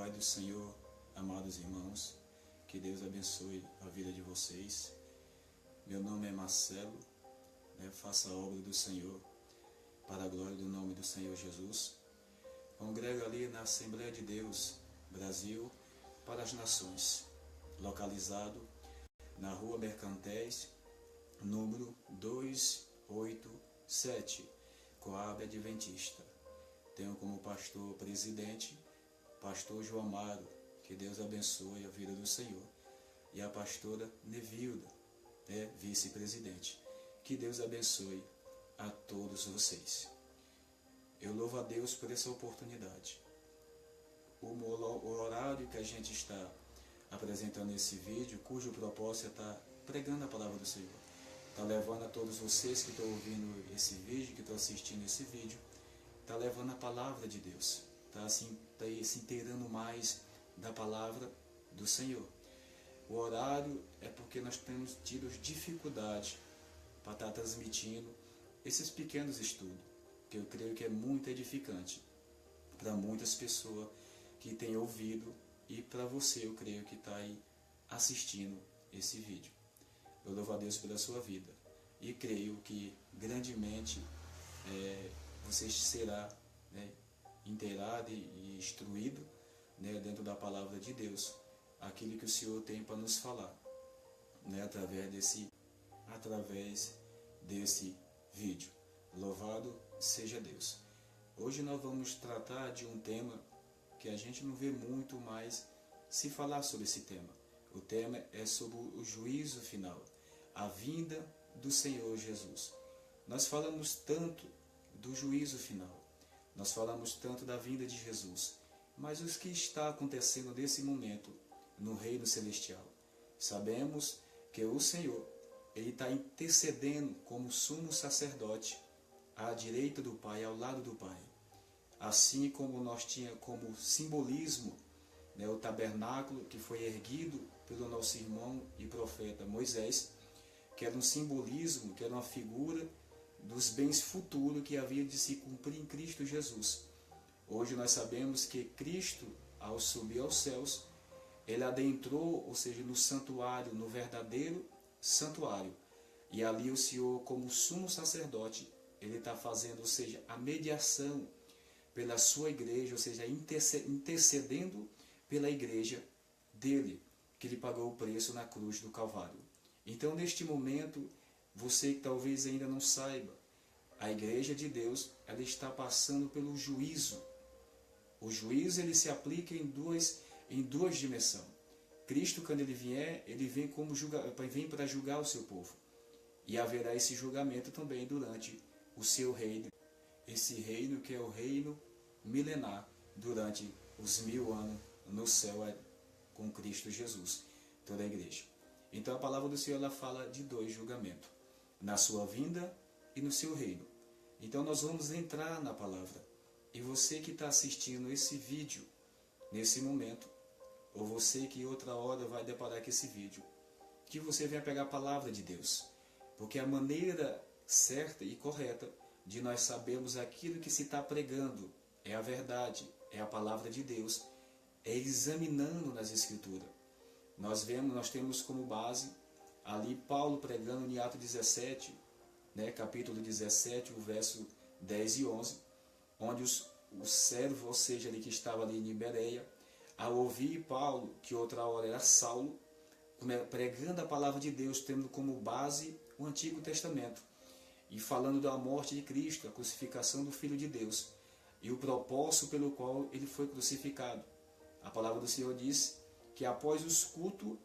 paz do Senhor, amados irmãos, que Deus abençoe a vida de vocês. Meu nome é Marcelo, faça a obra do Senhor, para a glória do nome do Senhor Jesus. Congrego ali na Assembleia de Deus, Brasil, para as Nações, localizado na Rua Mercantéis, número 287, Coab Adventista. Tenho como pastor presidente, pastor João Amaro, que Deus abençoe a vida do Senhor, e a pastora Nevilda, vice-presidente. Que Deus abençoe a todos vocês. Eu louvo a Deus por essa oportunidade. O horário que a gente está apresentando esse vídeo, cujo propósito é estar pregando a palavra do Senhor, está levando a todos vocês que estão ouvindo esse vídeo, que estão assistindo esse vídeo, está levando a palavra de Deus, está se inteirando mais da palavra do Senhor. O horário é porque nós temos tido dificuldade para estar transmitindo esses pequenos estudos, que eu creio que é muito edificante para muitas pessoas que têm ouvido e para você, eu creio que está aí assistindo esse vídeo. Eu louvo a Deus pela sua vida e creio que grandemente você será inteirado e instruído dentro da palavra de Deus, aquilo que o Senhor tem para nos falar, através desse vídeo. Louvado seja Deus. Hoje nós vamos tratar de um tema que a gente não vê muito mais se falar sobre esse tema. O tema é sobre o juízo final, a vinda do Senhor Jesus. Nós falamos tanto do juízo final, nós falamos tanto da vinda de Jesus, mas o que está acontecendo nesse momento no reino celestial? Sabemos que o Senhor, Ele está intercedendo como sumo sacerdote à direita do Pai, ao lado do Pai. Assim como nós tínhamos como simbolismo o tabernáculo que foi erguido pelo nosso irmão e profeta Moisés, que era um simbolismo, que era uma figura dos bens futuros que havia de se cumprir em Cristo Jesus. Hoje nós sabemos que Cristo, ao subir aos céus, Ele adentrou, ou seja, no santuário, no verdadeiro santuário. E ali o Senhor, como sumo sacerdote, Ele está fazendo, ou seja, a mediação pela sua igreja, ou seja, intercedendo pela igreja dele, que Ele pagou o preço na cruz do Calvário. Então, neste momento, você que talvez ainda não saiba, a igreja de Deus, ela está passando pelo juízo. O juízo, ele se aplica em duas dimensões. Cristo, quando Ele vier, Ele vem para julgar o seu povo. E haverá esse julgamento também durante o seu reino. Esse reino que é o reino milenar, durante os 1000 anos no céu com Cristo Jesus, toda a igreja. Então a palavra do Senhor, ela fala de 2 julgamentos, na sua vinda e no seu reino. Então nós vamos entrar na palavra. E você que está assistindo esse vídeo nesse momento, ou você que outra hora vai deparar com esse vídeo, que você venha pegar a palavra de Deus, porque a maneira certa e correta de nós sabermos aquilo que se está pregando é a verdade, é a palavra de Deus, é examinando nas Escrituras. Nós temos como base ali Paulo pregando em Atos 17, capítulo 17, o verso 10 e 11, onde o servo, ou seja, ele que estava ali em Bereia, ao ouvir Paulo, que outra hora era Saulo, pregando a palavra de Deus, tendo como base o Antigo Testamento, e falando da morte de Cristo, a crucificação do Filho de Deus, e o propósito pelo qual ele foi crucificado. A palavra do Senhor diz que após os cultos,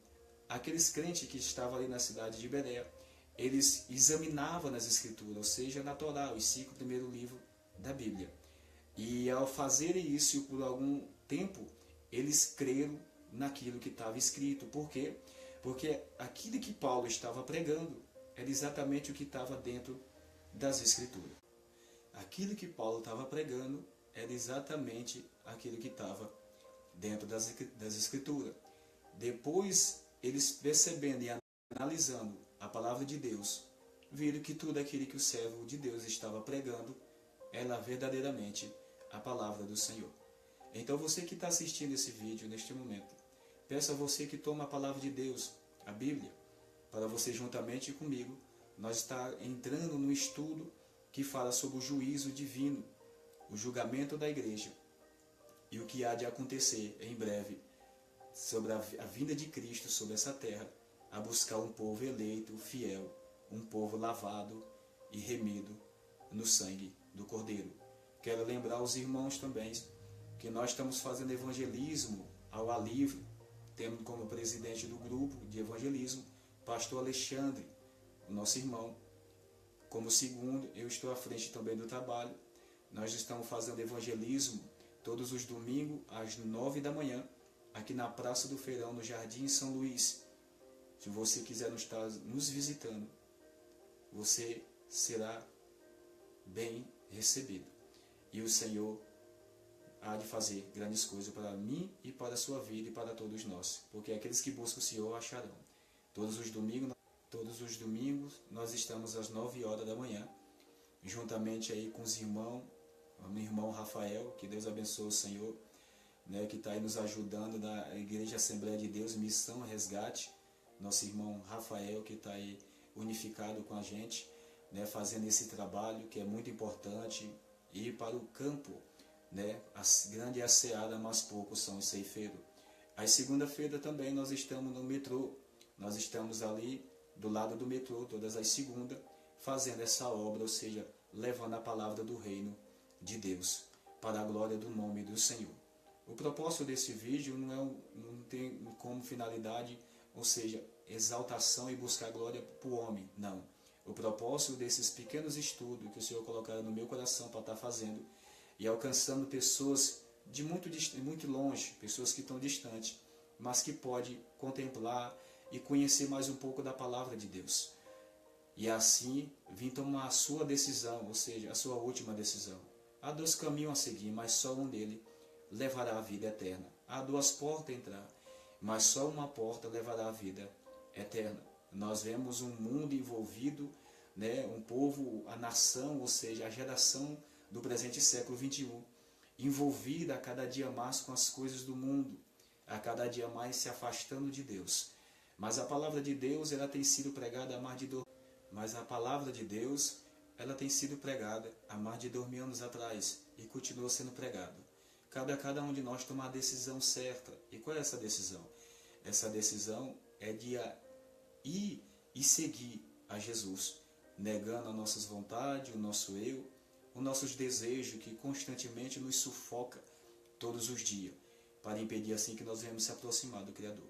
aqueles crentes que estavam ali na cidade de Bereia, eles examinavam nas Escrituras, ou seja, na Torá, os 5 primeiros livros da Bíblia. E ao fazerem isso por algum tempo, eles creram naquilo que estava escrito. Por quê? Porque aquilo que Paulo estava pregando era exatamente o que estava dentro das Escrituras. Aquilo que Paulo estava pregando era exatamente aquilo que estava dentro das Escrituras. Depois, eles percebendo e analisando a palavra de Deus, viram que tudo aquilo que o servo de Deus estava pregando era verdadeiramente a palavra do Senhor. Então você que está assistindo esse vídeo neste momento, peço a você que tome a palavra de Deus, a Bíblia, para você juntamente comigo, nós está entrando no estudo que fala sobre o juízo divino, o julgamento da igreja e o que há de acontecer em breve sobre a vinda de Cristo sobre essa terra, a buscar um povo eleito, fiel, um povo lavado e remido no sangue do Cordeiro. Quero lembrar os irmãos também que nós estamos fazendo evangelismo ao ar livre, tendo como presidente do grupo de evangelismo pastor Alexandre, o nosso irmão. Como segundo, eu estou à frente também do trabalho. Nós estamos fazendo evangelismo todos os domingos às 9 da manhã, aqui na Praça do Feirão, no Jardim São Luís. Se você quiser nos visitando, você será bem recebido. E o Senhor há de fazer grandes coisas para mim e para a sua vida e para todos nós. Porque aqueles que buscam o Senhor acharão. Todos os domingos nós estamos às 9 horas da manhã, juntamente aí com os irmãos, o meu irmão Rafael, que Deus abençoe o Senhor, né, que está aí nos ajudando da Igreja Assembleia de Deus, Missão Resgate, nosso irmão Rafael, que está aí unificado com a gente, né, fazendo esse trabalho que é muito importante, ir para o campo, né, grande é a seara, mas poucos são os ceifeiros. Às segunda-feira também nós estamos no metrô, nós estamos ali do lado do metrô, todas as segundas, fazendo essa obra, ou seja, levando a palavra do reino de Deus, para a glória do nome do Senhor. O propósito desse vídeo não tem como finalidade, ou seja, exaltação e buscar glória para o homem, não. O propósito desses pequenos estudos que o Senhor colocaram no meu coração para estar fazendo e alcançando pessoas de muito longe, pessoas que estão distantes, mas que podem contemplar e conhecer mais um pouco da palavra de Deus. E assim vir tomar a sua decisão, ou seja, a sua última decisão. Há 2 caminhos a seguir, mas só um deles levará à vida eterna. Há 2 portas a entrar, mas só uma porta levará à vida eterna. Nós vemos um mundo envolvido, né, um povo, a nação, ou seja, a geração do presente século XXI, envolvida a cada dia mais com as coisas do mundo, a cada dia mais se afastando de Deus. Mas a palavra de Deus, ela tem sido pregada há mais de 2000 anos atrás e continua sendo pregada. Cabe a cada um de nós tomar a decisão certa. E qual é essa decisão? Essa decisão é de ir e seguir a Jesus, negando as nossas vontades, o nosso eu, os nossos desejos que constantemente nos sufoca todos os dias, para impedir assim que nós venhamos se aproximar do Criador.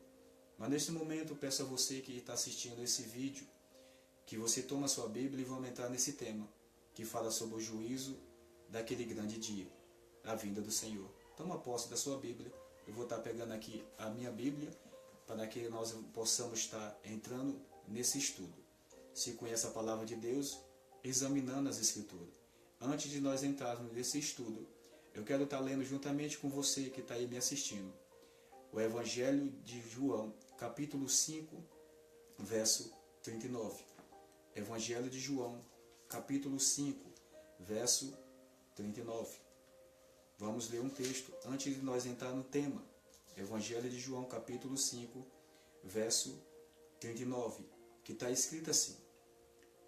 Mas nesse momento eu peço a você que está assistindo esse vídeo, que você tome a sua Bíblia e vamos entrar nesse tema, que fala sobre o juízo daquele grande dia, a vinda do Senhor. Toma posse da sua Bíblia, eu vou estar pegando aqui a minha Bíblia, para que nós possamos estar entrando nesse estudo. Se conhece a palavra de Deus, examinando as Escrituras. Antes de nós entrarmos nesse estudo, eu quero estar lendo juntamente com você que está aí me assistindo, o Evangelho de João, capítulo 5, verso 39. Evangelho de João, capítulo 5, verso 39. Vamos ler um texto antes de nós entrar no tema. Evangelho de João, capítulo 5, verso 39, que está escrito assim: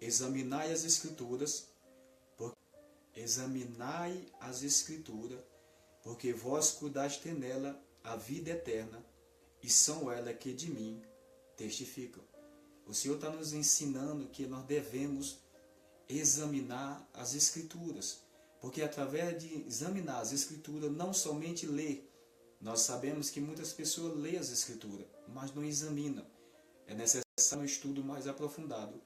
Examinai as Escrituras, porque vós cuidaste nela a vida eterna, e são elas que de mim testificam. O Senhor está nos ensinando que nós devemos examinar as Escrituras, porque através de examinar as Escrituras, não somente ler, nós sabemos que muitas pessoas lêem as Escrituras, mas não examinam. É necessário um estudo mais aprofundado,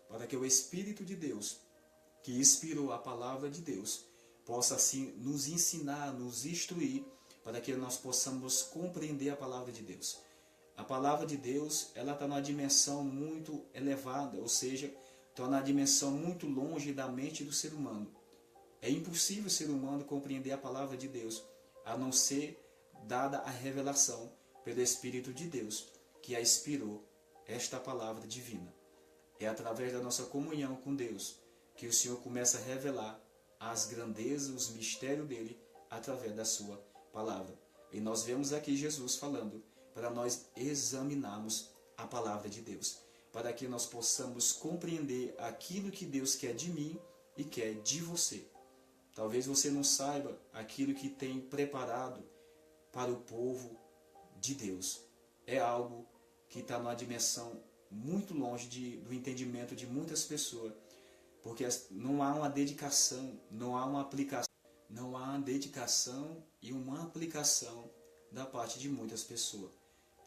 para que o Espírito de Deus, que inspirou a palavra de Deus, possa assim nos ensinar, nos instruir, para que nós possamos compreender a palavra de Deus. A palavra de Deus, ela está numa dimensão muito elevada, ou seja, está numa dimensão muito longe da mente do ser humano. É impossível o ser humano compreender a palavra de Deus, a não ser dada a revelação pelo Espírito de Deus, que a inspirou esta palavra divina. É através da nossa comunhão com Deus que o Senhor começa a revelar as grandezas, os mistérios dele, através da sua palavra. E nós vemos aqui Jesus falando para nós examinarmos a palavra de Deus, para que nós possamos compreender aquilo que Deus quer de mim e quer de você. Talvez você não saiba aquilo que tem preparado para o povo de Deus. É algo que está numa dimensão muito longe do entendimento de muitas pessoas, porque não há uma dedicação, não há uma aplicação, não há uma dedicação e uma aplicação da parte de muitas pessoas.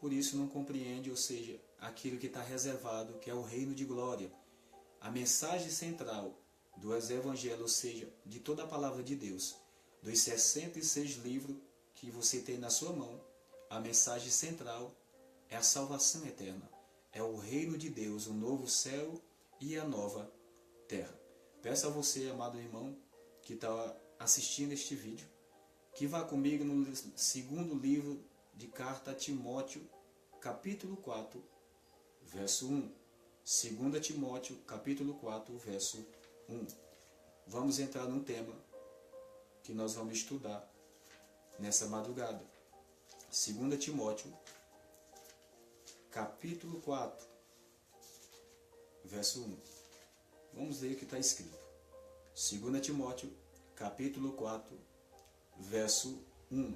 Por isso não compreende, ou seja, aquilo que está reservado, que é o reino de glória. A mensagem central dos evangelhos, ou seja, de toda a palavra de Deus, dos 66 livros que você tem na sua mão, a mensagem central é a salvação eterna. É o reino de Deus, o novo céu e a nova terra. Peço a você, amado irmão, que está assistindo este vídeo, que vá comigo no segundo livro de carta a Timóteo, capítulo 4, verso 1. 2 Timóteo, capítulo 4, verso 1. Vamos entrar num tema que nós vamos estudar nessa madrugada. 2 Timóteo, capítulo 4, verso 1. Vamos ler o que está escrito. 2 Timóteo, capítulo 4, verso 1.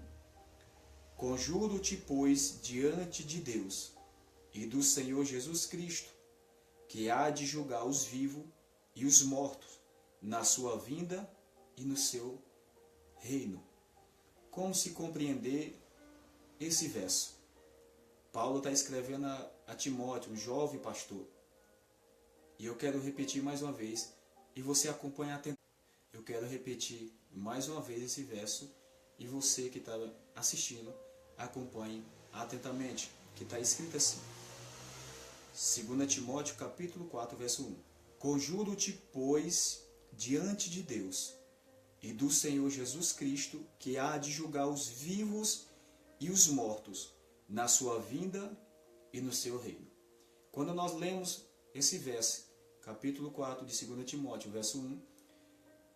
Conjuro-te, pois, diante de Deus e do Senhor Jesus Cristo, que há de julgar os vivos e os mortos na sua vinda e no seu reino. Como se compreender esse verso? Paulo está escrevendo a Timóteo, um jovem pastor. E eu quero repetir mais uma vez, e você acompanha atentamente. Eu quero repetir mais uma vez esse verso, e você que está assistindo, acompanhe atentamente, que está escrito assim. 2 Timóteo, capítulo 4, verso 1. Conjuro-te, pois, diante de Deus e do Senhor Jesus Cristo, que há de julgar os vivos e os mortos na sua vinda e no seu reino. Quando nós lemos esse verso, capítulo 4 de 2 Timóteo, verso 1,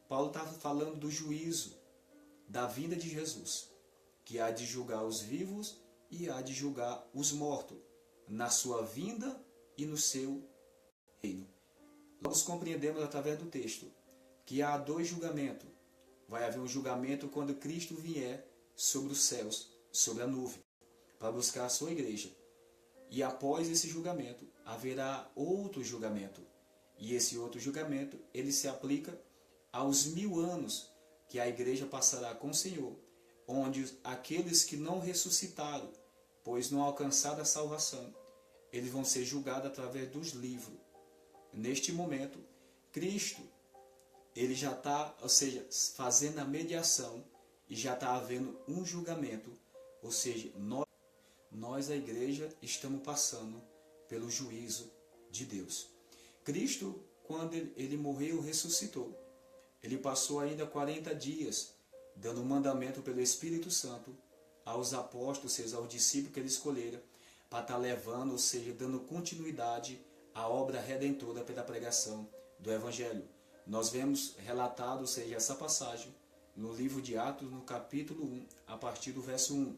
Paulo está falando do juízo, da vinda de Jesus, que há de julgar os vivos e há de julgar os mortos na sua vinda e no seu reino. Nós compreendemos através do texto que há dois julgamentos. Vai haver um julgamento quando Cristo vier sobre os céus, sobre a nuvem, para buscar a sua igreja. E após esse julgamento, haverá outro julgamento. E esse outro julgamento, ele se aplica aos 1000 anos que a igreja passará com o Senhor, onde aqueles que não ressuscitaram, pois não alcançaram a salvação, eles vão ser julgados através dos livros. Neste momento, Cristo, ele já está, ou seja, fazendo a mediação e já está havendo um julgamento, ou seja, nós, a igreja, estamos passando pelo juízo de Deus. Cristo, quando ele morreu, ressuscitou. Ele passou ainda 40 dias, dando mandamento pelo Espírito Santo aos apóstolos, ou seja, aos discípulos que ele escolhera, para estar levando, ou seja, dando continuidade à obra redentora pela pregação do Evangelho. Nós vemos relatado, ou seja, essa passagem no livro de Atos, no capítulo 1, a partir do verso 1.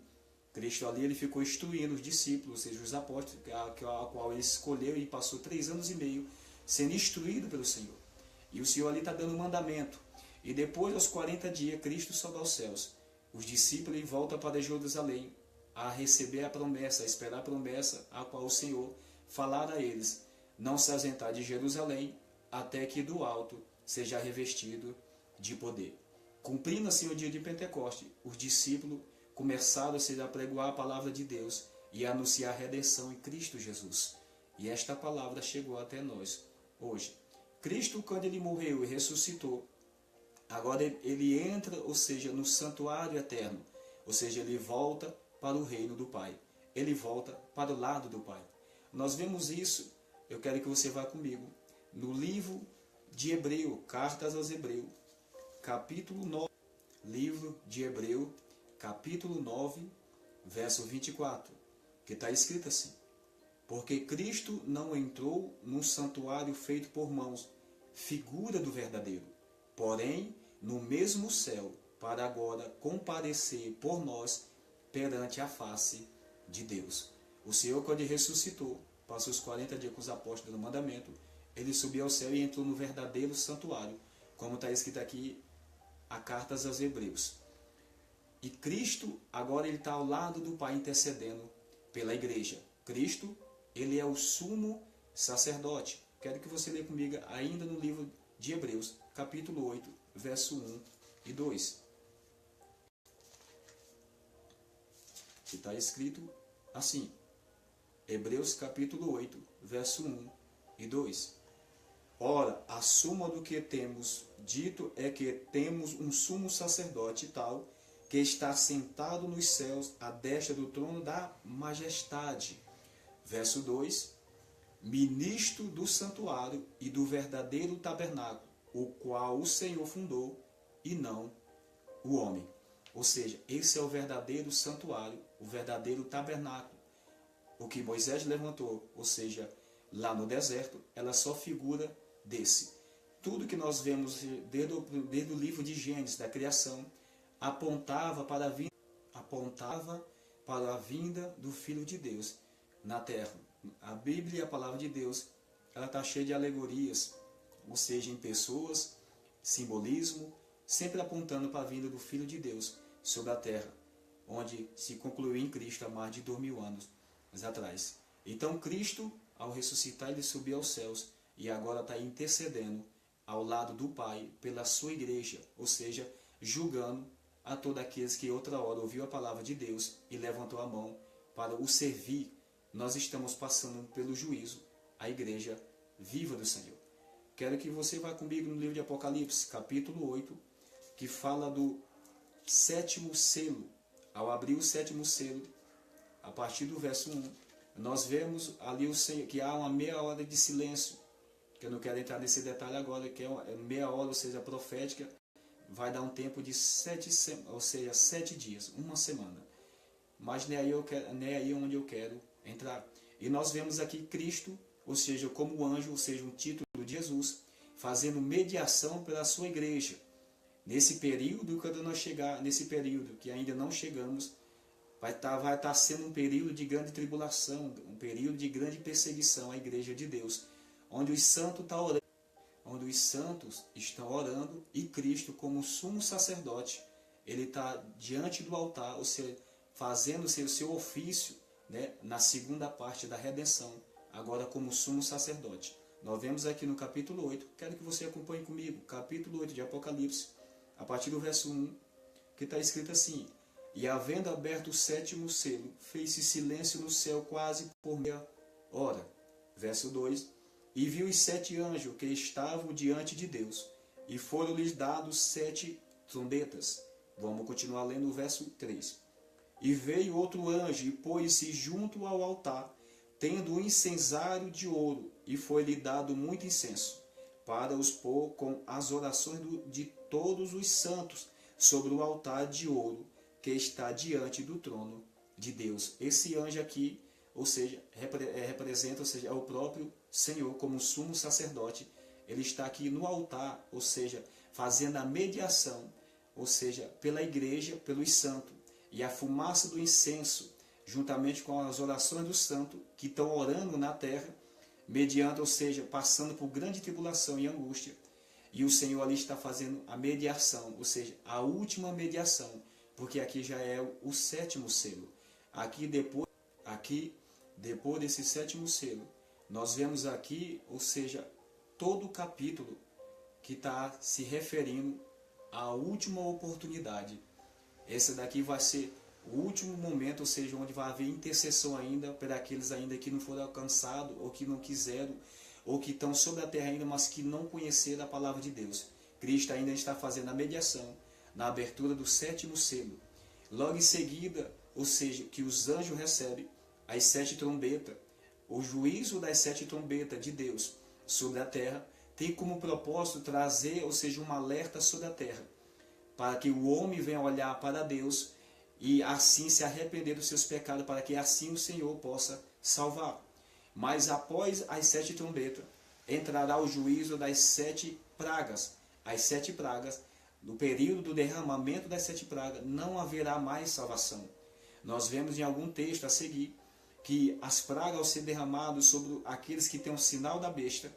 Cristo ali ele ficou instruindo os discípulos, ou seja, os apóstolos, a qual ele escolheu e passou 3 anos e meio sendo instruído pelo Senhor. E o Senhor ali está dando mandamento. E depois, aos 40 dias, Cristo sobe aos céus. Os discípulos voltam para Jerusalém a receber a promessa, a esperar a promessa a qual o Senhor falara a eles. Não se ausentar de Jerusalém até que do alto seja revestido de poder. Cumprindo assim o dia de Pentecostes, os discípulos começaram a pregoar a palavra de Deus e a anunciar a redenção em Cristo Jesus. E esta palavra chegou até nós hoje. Cristo, quando ele morreu e ressuscitou, agora ele entra, ou seja, no santuário eterno, ou seja, ele volta para o reino do Pai. Ele volta para o lado do Pai. Nós vemos isso, eu quero que você vá comigo, no livro de Hebreu, Cartas aos Hebreus, capítulo 9, livro de Hebreu, capítulo 9, verso 24, que está escrito assim: porque Cristo não entrou num santuário feito por mãos, figura do verdadeiro, porém no mesmo céu, para agora comparecer por nós perante a face de Deus. O Senhor, quando ele ressuscitou, passou os 40 dias com os apóstolos do mandamento, ele subiu ao céu e entrou no verdadeiro santuário, como está escrito aqui a cartas aos Hebreus. E Cristo, agora ele está ao lado do Pai intercedendo pela igreja. Cristo, ele é o sumo sacerdote. Quero que você leia comigo ainda no livro de Hebreus, capítulo 8, verso 1 e 2. Que está escrito assim, Hebreus capítulo 8, verso 1 e 2. Ora, a suma do que temos dito é que temos um sumo sacerdote tal, que está sentado nos céus à destra do trono da majestade. Verso 2. Ministro do santuário e do verdadeiro tabernáculo, o qual o Senhor fundou e não o homem. Ou seja, esse é o verdadeiro santuário, o verdadeiro tabernáculo. O que Moisés levantou, ou seja, lá no deserto, ela só figura desse. Tudo que nós vemos desde o livro de Gênesis, da criação, apontava para a vinda do Filho de Deus na terra. A Bíblia, a palavra de Deus, ela está cheia de alegorias, ou seja, em pessoas, simbolismo, sempre apontando para a vinda do Filho de Deus sobre a terra, onde se concluiu em Cristo há mais de 2000 anos atrás. Então Cristo, ao ressuscitar, ele subiu aos céus e agora está intercedendo ao lado do Pai pela sua igreja, ou seja, julgando a todos aqueles que outra hora ouviu a palavra de Deus e levantou a mão para o servir. Nós estamos passando pelo juízo, a igreja viva do Senhor. Quero que você vá comigo no livro de Apocalipse, capítulo 8, que fala do sétimo selo. Ao abrir o sétimo selo, a partir do verso 1, nós vemos ali o Senhor, que há uma meia hora de silêncio, que eu não quero entrar nesse detalhe agora, que é meia hora, ou seja, profética, vai dar um tempo de 7 dias, uma semana. Mas nem aí onde eu quero entrar. E nós vemos aqui Cristo, ou seja, como anjo, ou seja, um título de Jesus, fazendo mediação pela sua igreja. Nesse período, quando nós chegar, nesse período que ainda não chegamos, vai estar sendo um período de grande tribulação, um período de grande perseguição à igreja de Deus, onde os santos estão orando e Cristo, como sumo sacerdote, ele está diante do altar, ou seja, fazendo o seu ofício, né, na segunda parte da redenção, agora como sumo sacerdote. Nós vemos aqui no capítulo 8, quero que você acompanhe comigo, capítulo 8 de Apocalipse, a partir do verso 1, que está escrito assim: E havendo aberto o sétimo selo, fez-se silêncio no céu quase por meia hora. Verso 2, E viu os 7 anjos que estavam diante de Deus, e foram-lhes dados 7 trombetas. Vamos continuar lendo o verso 3. E veio outro anjo e pôs-se junto ao altar, tendo um incensário de ouro, e foi-lhe dado muito incenso, para os pôr com as orações de todos os santos sobre o altar de ouro que está diante do trono de Deus. Esse anjo aqui, ou seja, representa, ou seja, é o próprio Senhor como sumo sacerdote. Ele está aqui no altar, ou seja, fazendo a mediação, ou seja, pela igreja, pelos santos. E a fumaça do incenso, juntamente com as orações dos santos que estão orando na terra, mediante, ou seja, passando por grande tribulação e angústia. E o Senhor ali está fazendo a mediação, ou seja, a última mediação, porque aqui já é o sétimo selo. Aqui depois desse sétimo selo, nós vemos aqui, ou seja, todo o capítulo que está se referindo à última oportunidade. Esse daqui vai ser o último momento, ou seja, onde vai haver intercessão ainda para aqueles ainda que não foram alcançados, ou que não quiseram, ou que estão sobre a terra ainda, mas que não conheceram a palavra de Deus. Cristo ainda está fazendo a mediação na abertura do sétimo selo. Logo em seguida, ou seja, que os anjos recebem as 7 trombetas, o juízo das 7 trombetas de Deus sobre a terra, tem como propósito trazer, ou seja, um alerta sobre a terra, para que o homem venha olhar para Deus e assim se arrepender dos seus pecados, para que assim o Senhor possa salvar. Mas após as 7 trombetas, entrará o juízo das 7 pragas. As 7 pragas no período do derramamento das 7 pragas, não haverá mais salvação. Nós vemos em algum texto a seguir que as pragas, ao ser derramadas sobre aqueles que têm o sinal da besta,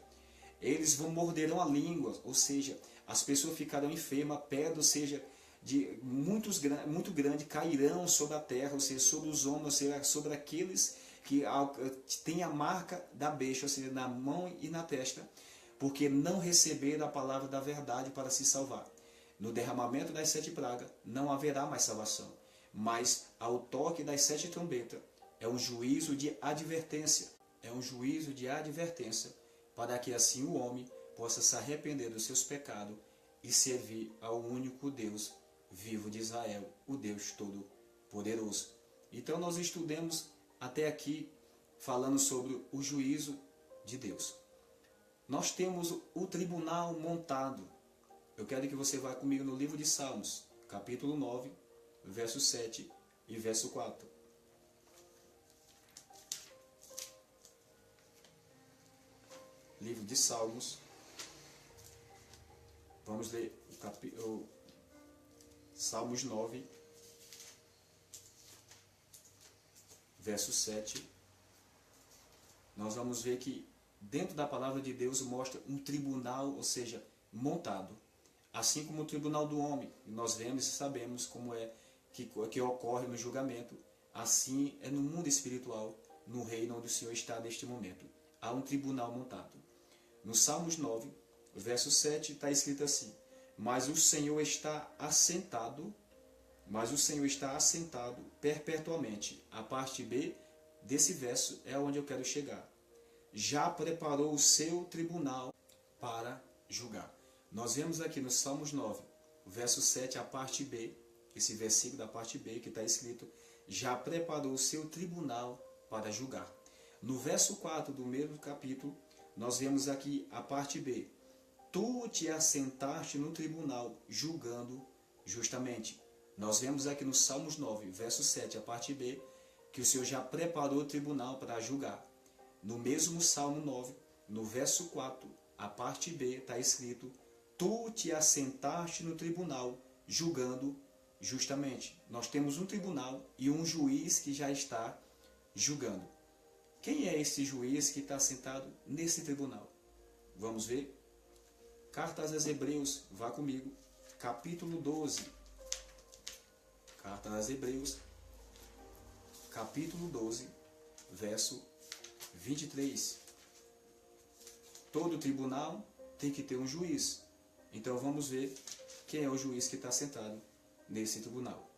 eles morderão a língua, ou seja, as pessoas ficarão enfermas, pedras, ou seja, muito grande, cairão sobre a terra, ou seja, sobre os homens, ou seja, sobre aqueles que têm a marca da besta, ou seja, na mão e na testa, porque não receberam a palavra da verdade para se salvar. No derramamento das 7 pragas não haverá mais salvação, mas ao toque das 7 trombetas é um juízo de advertência, para que assim o homem possa se arrepender dos seus pecados e servir ao único Deus vivo de Israel, o Deus Todo-Poderoso. Então nós estudamos até aqui falando sobre o juízo de Deus. Nós temos o tribunal montado. Eu quero que você vá comigo no livro de Salmos, capítulo 9, verso 7 e verso 4. Livro de Salmos. Vamos ler o Salmos 9, verso 7. Nós vamos ver que dentro da palavra de Deus mostra um tribunal, ou seja, montado. Assim como o tribunal do homem, nós vemos e sabemos como é que ocorre no julgamento, assim é no mundo espiritual, no reino onde o Senhor está neste momento. Há um tribunal montado. No Salmos 9, verso 7, está escrito assim: Mas o Senhor está assentado perpetuamente. A parte B desse verso é onde eu quero chegar. Já preparou o seu tribunal para julgar. Nós vemos aqui no Salmos 9, verso 7, a parte B, esse versículo da parte B que está escrito: já preparou o seu tribunal para julgar. No verso 4 do mesmo capítulo, nós vemos aqui a parte B: tu te assentaste no tribunal, julgando justamente. Nós vemos aqui no Salmos 9, verso 7, a parte B, que o Senhor já preparou o tribunal para julgar. No mesmo Salmo 9, no verso 4, a parte B, está escrito: tu te assentaste no tribunal, julgando justamente. Nós temos um tribunal e um juiz que já está julgando. Quem é esse juiz que está sentado nesse tribunal? Vamos ver? Carta aos Hebreus, vá comigo, capítulo 12. Carta aos Hebreus, capítulo 12, verso 23. Todo tribunal tem que ter um juiz. Então vamos ver quem é o juiz que está sentado nesse tribunal.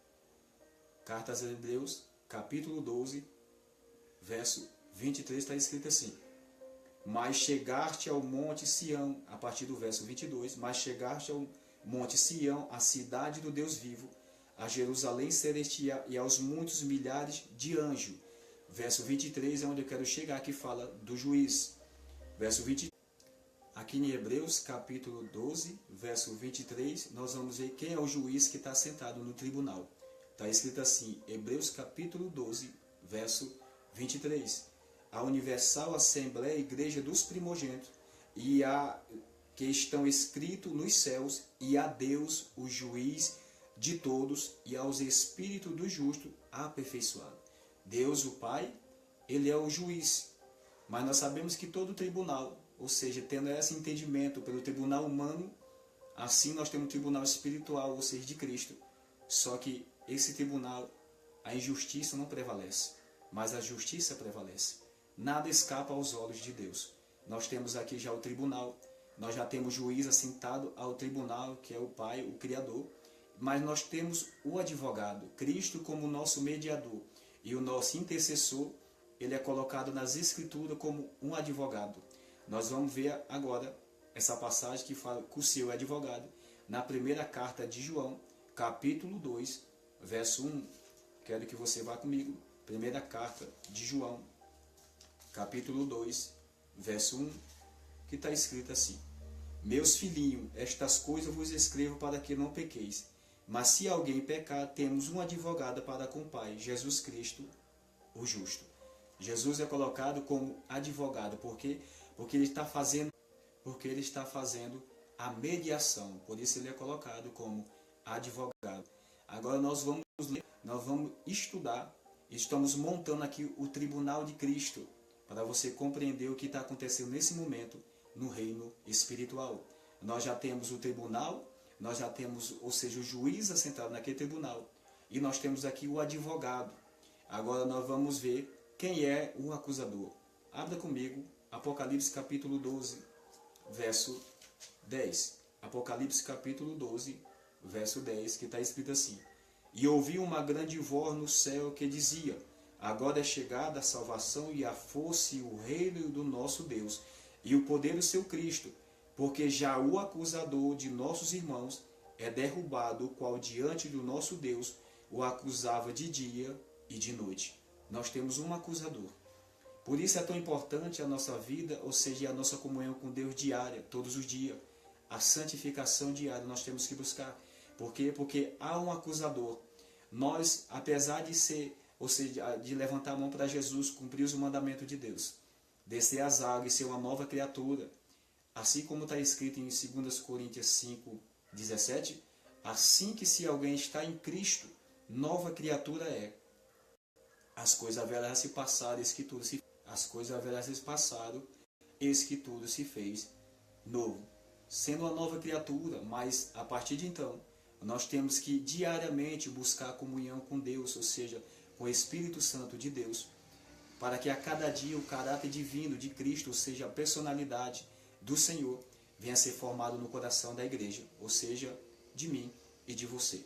Carta aos Hebreus, capítulo 12, verso 23, está escrito assim: mas chegaste ao monte Sião, a partir do verso 22, mas chegaste ao monte Sião, a cidade do Deus vivo, a Jerusalém celestial e aos muitos milhares de anjos. Verso 23 é onde eu quero chegar, que fala do juiz. Verso 23, aqui em Hebreus, capítulo 12, verso 23, nós vamos ver quem é o juiz que está sentado no tribunal. Está escrito assim, Hebreus capítulo 12, verso 23. A universal assembleia, igreja dos primogênitos, e a que estão escritos nos céus, e a Deus, o juiz de todos, e aos espíritos do justo aperfeiçoado. Deus, o Pai, ele é o juiz. Mas nós sabemos que todo tribunal, ou seja, tendo esse entendimento pelo tribunal humano, assim nós temos um tribunal espiritual, ou seja, de Cristo. Só que esse tribunal, a injustiça não prevalece, mas a justiça prevalece. Nada escapa aos olhos de Deus. Nós temos aqui já o tribunal, nós já temos juiz assentado ao tribunal, que é o Pai, o Criador, mas nós temos o advogado, Cristo como nosso mediador, e o nosso intercessor, ele é colocado nas Escrituras como um advogado. Nós vamos ver agora essa passagem que fala que o Senhor é advogado, na primeira carta de João, capítulo 2, verso 1. Quero que você vá comigo, primeira carta de João, capítulo 2, verso 1, que está escrito assim: meus filhinhos, estas coisas vos escrevo para que não pequeis. Mas se alguém pecar, temos um advogado para com o Pai, Jesus Cristo, o justo. Jesus é colocado como advogado, porque ele está fazendo a mediação. Por isso ele é colocado como advogado. Agora nós vamos ler, nós vamos estudar. Estamos montando aqui o tribunal de Cristo, para você compreender o que está acontecendo nesse momento no reino espiritual. Nós já temos o tribunal, nós já temos, ou seja, o juiz assentado naquele tribunal, e nós temos aqui o advogado. Agora nós vamos ver quem é o acusador. Abra comigo Apocalipse capítulo 12, verso 10. Apocalipse capítulo 12, verso 10, que está escrito assim: E ouvi uma grande voz no céu que dizia: Agora é chegada a salvação e a força e o reino do nosso Deus, e o poder do seu Cristo, porque já o acusador de nossos irmãos é derrubado, o qual diante do nosso Deus o acusava de dia e de noite. Nós temos um acusador. Por isso é tão importante a nossa vida, ou seja, a nossa comunhão com Deus diária, todos os dias. A santificação diária nós temos que buscar. Por quê? Porque há um acusador. Nós, apesar de ser, ou seja, de levantar a mão para Jesus, cumprir os mandamentos de Deus, descer as águas e ser uma nova criatura, assim como está escrito em 2 Coríntios 5, 17, assim que se alguém está em Cristo, nova criatura é. As coisas velhas se passaram, eis que tudo se As coisas velhas se passaram, eis que tudo se fez novo. Sendo uma nova criatura, mas a partir de então, nós temos que diariamente buscar a comunhão com Deus, ou seja, com o Espírito Santo de Deus, para que a cada dia o caráter divino de Cristo, ou seja, a personalidade do Senhor, venha a ser formado no coração da igreja, ou seja, de mim e de você.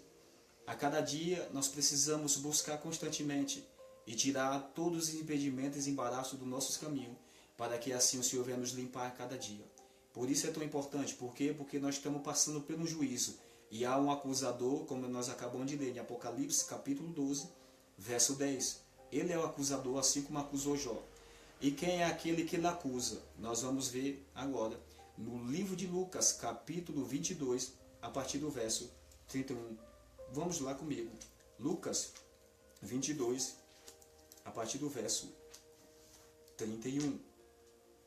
A cada dia nós precisamos buscar constantemente e tirar todos os impedimentos e embaraços do nosso caminho, para que assim o Senhor venha nos limpar a cada dia. Por isso é tão importante. Por quê? Porque nós estamos passando pelo juízo. E há um acusador, como nós acabamos de ler em Apocalipse, capítulo 12, verso 10. Ele é o acusador, assim como acusou Jó. E quem é aquele que ele acusa? Nós vamos ver agora no livro de Lucas, capítulo 22, a partir do verso 31. Vamos lá comigo. Lucas 22, a partir do verso 31.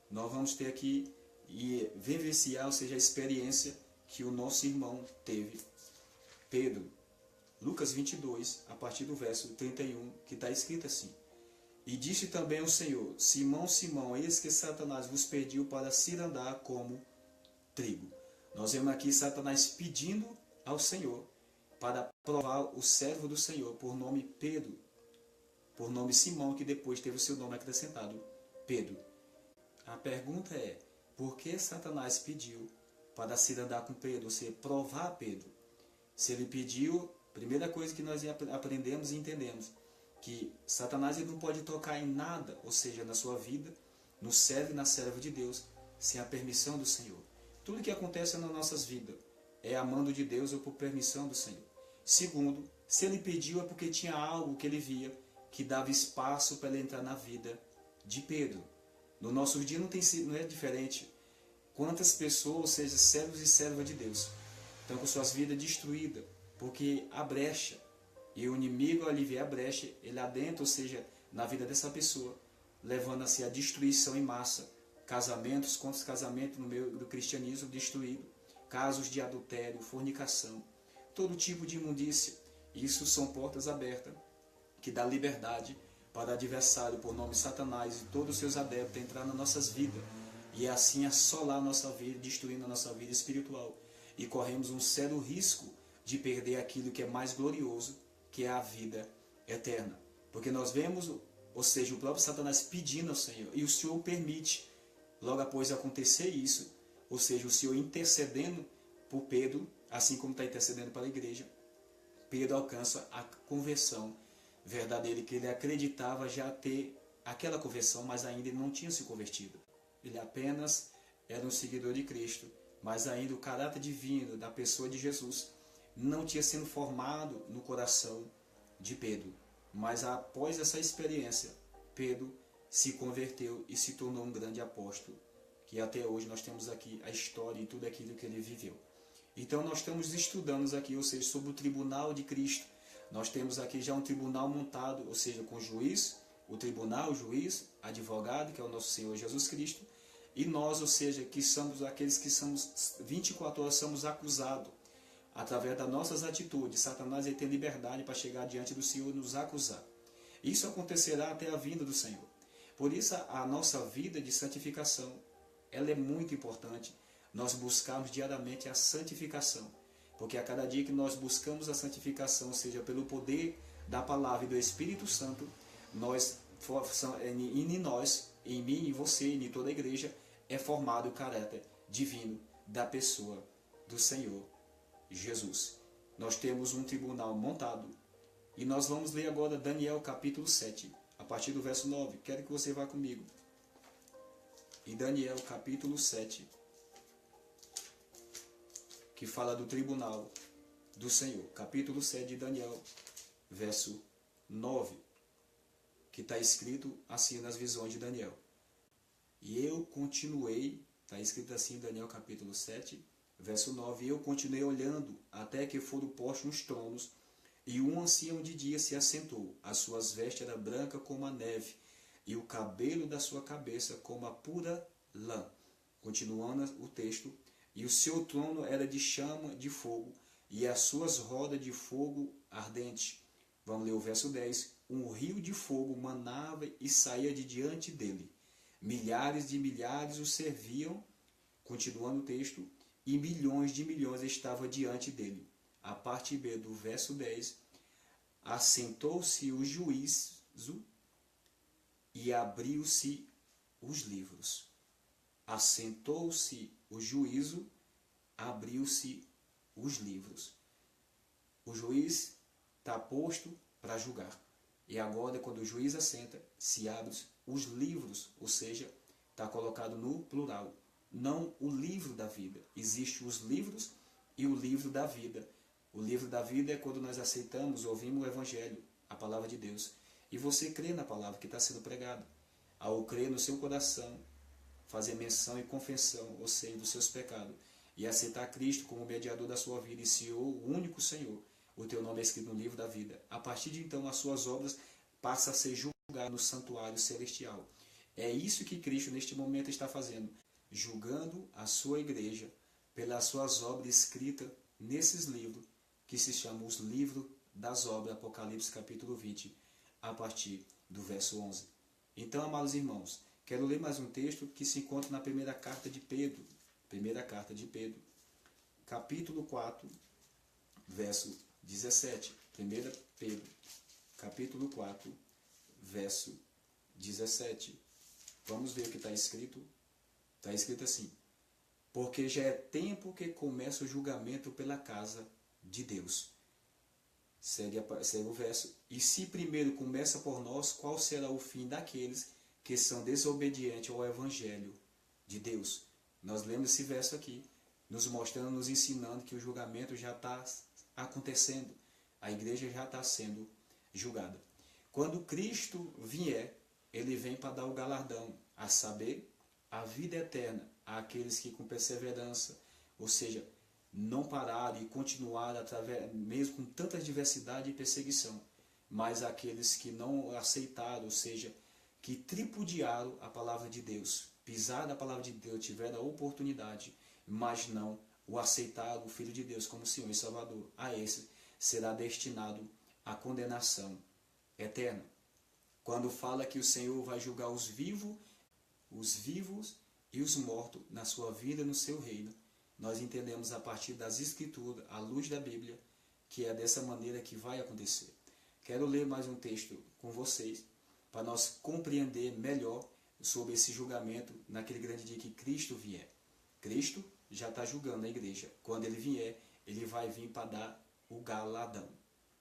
Nós vamos ter aqui e vivenciar, ou seja, a experiência que o nosso irmão teve, Pedro. Lucas 22, a partir do verso 31, que está escrito assim: E disse também o Senhor: Simão, Simão, eis que Satanás vos pediu para cirandar como trigo. Nós vemos aqui Satanás pedindo ao Senhor para provar o servo do Senhor, por nome Pedro, por nome Simão, que depois teve o seu nome acrescentado, Pedro. A pergunta é, por que Satanás pediu para cirandar com Pedro, ou seja, provar Pedro? Se ele pediu, primeira coisa que nós aprendemos e entendemos, que Satanás ele não pode tocar em nada, ou seja, na sua vida, no servo e na serva de Deus, sem a permissão do Senhor. Tudo que acontece nas nossas vidas é amando de Deus ou por permissão do Senhor. Segundo, se ele pediu é porque tinha algo que ele via que dava espaço para ele entrar na vida de Pedro. No nosso dia não é diferente. Quantas pessoas, ou seja, servos e servas de Deus, estão com suas vidas destruídas, porque a brecha, e o inimigo, ao aliviar a brecha, ele adentra, ou seja, na vida dessa pessoa, levando-se a destruição em massa, casamentos, quantos casamentos no meio do cristianismo destruído, casos de adultério, fornicação, todo tipo de imundícia. Isso são portas abertas, que dá liberdade para o adversário, por nome Satanás e todos os seus adeptos, entrar nas nossas vidas, e assim assolar a nossa vida, destruindo a nossa vida espiritual. E corremos um sério risco de perder aquilo que é mais glorioso, que é a vida eterna. Porque nós vemos, ou seja, o próprio Satanás pedindo ao Senhor, e o Senhor permite, logo após acontecer isso, ou seja, o Senhor intercedendo por Pedro, assim como está intercedendo para a igreja, Pedro alcança a conversão verdadeira, que ele acreditava já ter aquela conversão, mas ainda ele não tinha se convertido. Ele apenas era um seguidor de Cristo, mas ainda o caráter divino da pessoa de Jesus não tinha sido formado no coração de Pedro. Mas após essa experiência, Pedro se converteu e se tornou um grande apóstolo, que até hoje nós temos aqui a história e tudo aquilo que ele viveu. Então nós estamos estudando aqui, ou seja, sobre o tribunal de Cristo. Nós temos aqui já um tribunal montado, ou seja, com juiz, o tribunal, o juiz, advogado, que é o nosso Senhor Jesus Cristo, E nós, ou seja, que somos aqueles que somos 24 horas, somos acusados. Através das nossas atitudes, Satanás tem liberdade para chegar diante do Senhor e nos acusar. Isso acontecerá até a vinda do Senhor. Por isso, a nossa vida de santificação, ela é muito importante. Nós buscarmos diariamente a santificação. Porque a cada dia que nós buscamos a santificação, seja pelo poder da palavra e do Espírito Santo, em nós, em mim, em você, em toda a igreja, é formado o caráter divino da pessoa do Senhor Jesus. Nós temos um tribunal montado. E nós vamos ler agora Daniel capítulo 7, a partir do verso 9. Quero que você vá comigo. Em Daniel capítulo 7, que fala do tribunal do Senhor. Capítulo 7 de Daniel, verso 9, que está escrito assim nas visões de Daniel. E eu continuei, está escrito assim em Daniel capítulo 7, verso 9, e eu continuei olhando até que foram postos uns tronos, e um ancião de dia se assentou. As suas vestes eram brancas como a neve, e o cabelo da sua cabeça como a pura lã. Continuando o texto, e o seu trono era de chama de fogo, e as suas rodas de fogo ardente. Vamos ler o verso 10. Um rio de fogo manava e saía de diante dele. Milhares de milhares o serviam, continuando o texto, e milhões de milhões estavam diante dele. A parte B do verso 10, assentou-se o juízo e abriu-se os livros. Assentou-se o juízo, abriu-se os livros. O juiz está posto para julgar. E agora, quando o juiz assenta, se abrem os livros, ou seja, está colocado no plural. Não o livro da vida. Existem os livros e o livro da vida. O livro da vida é quando nós aceitamos, ouvimos o Evangelho, a palavra de Deus. E você crê na palavra que está sendo pregada. Ao crer no seu coração, fazer menção e confissão, ou seja, dos seus pecados, e aceitar Cristo como mediador da sua vida e Senhor, o único Senhor, o teu nome é escrito no livro da vida. A partir de então, as suas obras passam a ser julgadas no santuário celestial. É isso que Cristo neste momento está fazendo, julgando a sua igreja pelas suas obras escritas nesses livros, que se chamam os livros das obras, Apocalipse capítulo 20, a partir do verso 11. Então, amados irmãos, quero ler mais um texto que se encontra na primeira carta de Pedro, capítulo 4, verso 17. 1 Pedro, capítulo 4, verso 17. Vamos ver o que está escrito. Está escrito assim: porque já é tempo que começa o julgamento pela casa de Deus. Segue o verso. E se primeiro começa por nós, qual será o fim daqueles que são desobedientes ao Evangelho de Deus? Nós lemos esse verso aqui, nos mostrando, nos ensinando que o julgamento já está acontecendo. A igreja já está sendo julgada. Quando Cristo vier, ele vem para dar o galardão, a saber, a vida eterna àqueles que com perseverança, ou seja, não pararam e continuaram através, mesmo com tanta diversidade e perseguição, mas aqueles que não aceitaram, ou seja, que tripudiaram a palavra de Deus, pisaram a palavra de Deus, tiveram a oportunidade, mas não o aceitaram, o Filho de Deus, como Senhor e Salvador. A esse será destinado a condenação eterna. Quando fala que o Senhor vai julgar os vivos e os mortos na sua vida e no seu reino, nós entendemos a partir das Escrituras, à luz da Bíblia, que é dessa maneira que vai acontecer. Quero ler mais um texto com vocês, para nós compreender melhor sobre esse julgamento naquele grande dia que Cristo vier. Cristo já está julgando a igreja. Quando ele vier, ele vai vir para dar o galardão.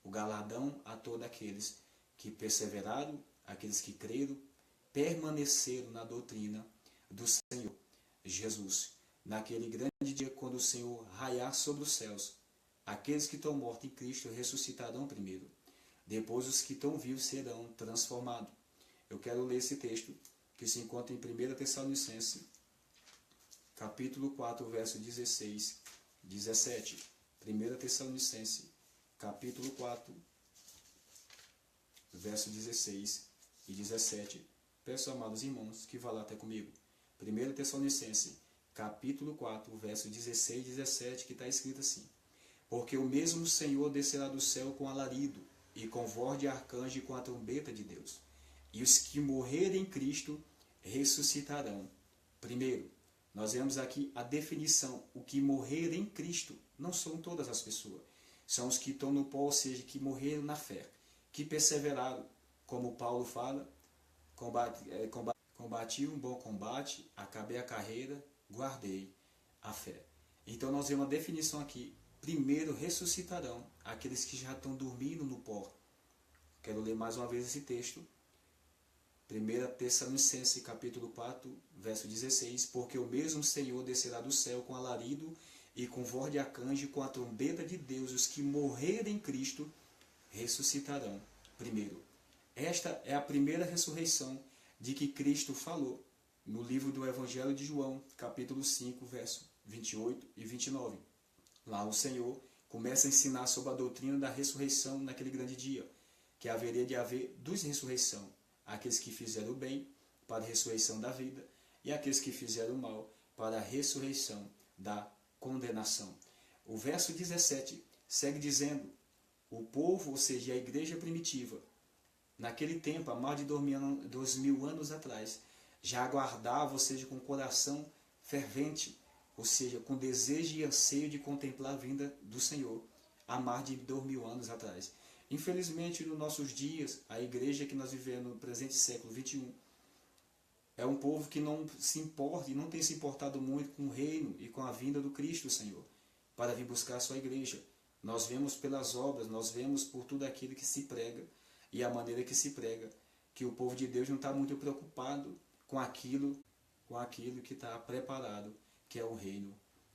O galardão a todos aqueles que perseveraram, aqueles que creram, permaneceram na doutrina do Senhor Jesus. Naquele grande dia, quando o Senhor raiar sobre os céus, aqueles que estão mortos em Cristo ressuscitarão primeiro. Depois os que estão vivos serão transformados. Eu quero ler esse texto que se encontra em 1 Tessalonicenses, capítulo 4, verso 16, 17. 1 Tessalonicenses, capítulo 4, verso 16 e 17. Peço, amados irmãos, que vá lá até comigo. 1 Tessalonicenses, capítulo 4, verso 16 e 17, que está escrito assim: porque o mesmo Senhor descerá do céu com alarido, e com voz de arcanjo e com a trombeta de Deus. E os que morrerem em Cristo ressuscitarão. Primeiro, nós vemos aqui a definição. O que morrer em Cristo não são todas as pessoas. São os que estão no pó, ou seja, que morreram na fé, que perseveraram, como Paulo fala, combati um bom combate, acabei a carreira, guardei a fé. Então nós vemos uma definição aqui. Primeiro ressuscitarão aqueles que já estão dormindo no pó. Quero ler mais uma vez esse texto. 1 Tessalonicenses, capítulo 4, verso 16. Porque o mesmo Senhor descerá do céu com alarido e com voz de arcanjo e com a trombeta de Deus. Os que morrerem em Cristo ressuscitarão. Primeiro. Esta é a primeira ressurreição de que Cristo falou no livro do Evangelho de João, capítulo 5, verso 28 e 29. Lá o Senhor começa a ensinar sobre a doutrina da ressurreição naquele grande dia, que haveria de haver duas ressurreições, aqueles que fizeram o bem para a ressurreição da vida e aqueles que fizeram o mal para a ressurreição da condenação. O verso 17 segue dizendo: o povo, ou seja, a igreja primitiva, naquele tempo, há mais de 2000 anos atrás, já aguardava, ou seja, com o coração fervente, ou seja, com desejo e anseio de contemplar a vinda do Senhor, há mais de 2000 anos atrás. Infelizmente, nos nossos dias, a igreja que nós vivemos no presente século XXI é um povo que não se importa e não tem se importado muito com o reino e com a vinda do Cristo, Senhor, para vir buscar a sua igreja. Nós vemos pelas obras, nós vemos por tudo aquilo que se prega e a maneira que se prega, que o povo de Deus não está muito preocupado com aquilo que está preparado, que é o reino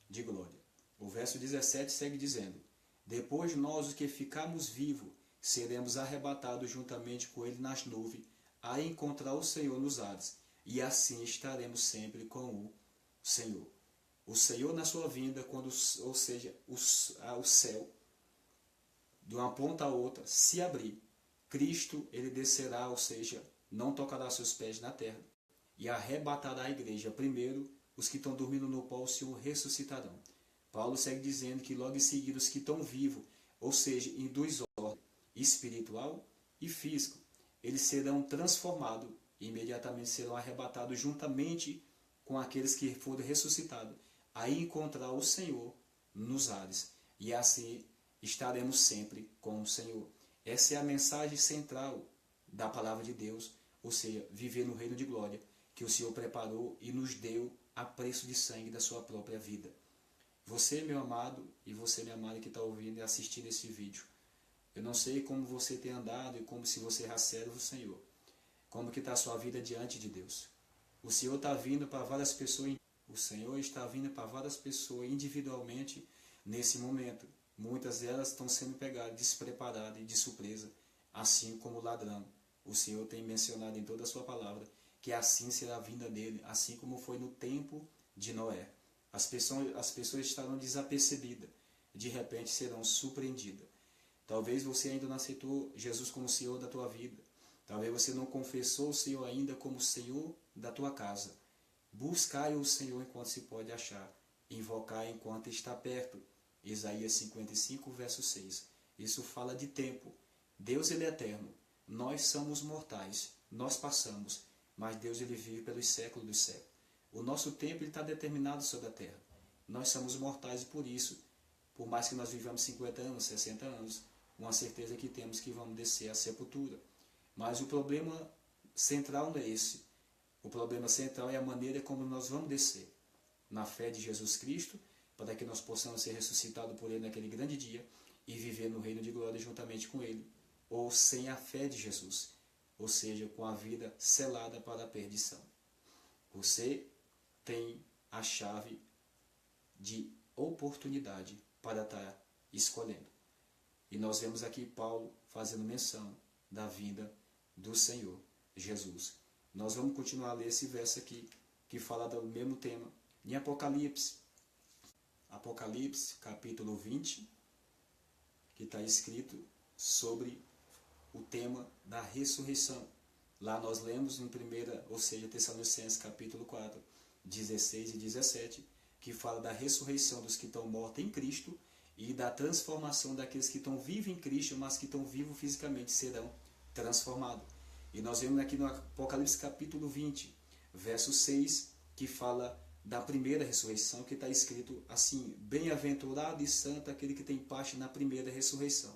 de glória. O verso 17 segue dizendo: depois nós, os que ficarmos vivos, seremos arrebatados juntamente com ele nas nuvens, a encontrar o Senhor nos ares, e assim estaremos sempre com o Senhor. O Senhor na sua vinda, quando, ou seja, o céu, de uma ponta a outra, se abrir, Cristo, ele descerá, ou seja, não tocará seus pés na terra, e arrebatará a igreja. Primeiro, os que estão dormindo no pó, o Senhor ressuscitarão. Paulo segue dizendo que logo em seguida os que estão vivos, ou seja, em duas ordens, espiritual e físico, eles serão transformados e imediatamente serão arrebatados juntamente com aqueles que foram ressuscitados, a encontrar o Senhor nos ares. E assim estaremos sempre com o Senhor. Essa é a mensagem central da palavra de Deus, ou seja, viver no reino de glória, que o Senhor preparou e nos deu a preço de sangue da sua própria vida. Você, meu amado, e você, minha amada, que está ouvindo e assistindo esse vídeo, eu não sei como você tem andado e como se você já serve o Senhor. Como que está a sua vida diante de Deus. O Senhor está vindo para várias pessoas, o Senhor está vindo para várias pessoas individualmente nesse momento. Muitas delas estão sendo pegadas, despreparadas e de surpresa, assim como o ladrão. O Senhor tem mencionado em toda a sua palavra que assim será a vinda dele, assim como foi no tempo de Noé. As pessoas estarão desapercebidas, de repente serão surpreendidas. Talvez você ainda não aceitou Jesus como Senhor da tua vida. Talvez você não confessou o Senhor ainda como Senhor da tua casa. Buscai o Senhor enquanto se pode achar. Invocai enquanto está perto. Isaías 55, verso 6. Isso fala de tempo. Deus, ele é eterno. Nós somos mortais. Nós passamos. Mas Deus, ele vive pelos séculos dos séculos. O nosso tempo está determinado sobre a terra. Nós somos mortais e por isso, por mais que nós vivamos 50 anos, 60 anos, uma certeza que temos que vamos descer à sepultura. Mas o problema central não é esse. O problema central é a maneira como nós vamos descer. Na fé de Jesus Cristo, para que nós possamos ser ressuscitados por Ele naquele grande dia e viver no reino de glória juntamente com Ele. Ou sem a fé de Jesus, ou seja, com a vida selada para a perdição. Você tem a chave de oportunidade para estar escolhendo. E nós vemos aqui Paulo fazendo menção da vinda do Senhor Jesus. Nós vamos continuar a ler esse verso aqui, que fala do mesmo tema, em Apocalipse. Apocalipse, capítulo 20, que está escrito sobre o tema da ressurreição. Lá nós lemos em 1, ou seja, Tessalonicenses, capítulo 4, 16 e 17, que fala da ressurreição dos que estão mortos em Cristo e da transformação daqueles que estão vivos em Cristo, mas que estão vivos fisicamente, serão transformados. E nós vemos aqui no Apocalipse capítulo 20, verso 6, que fala da primeira ressurreição, que está escrito assim: bem-aventurado e santo aquele que tem parte na primeira ressurreição.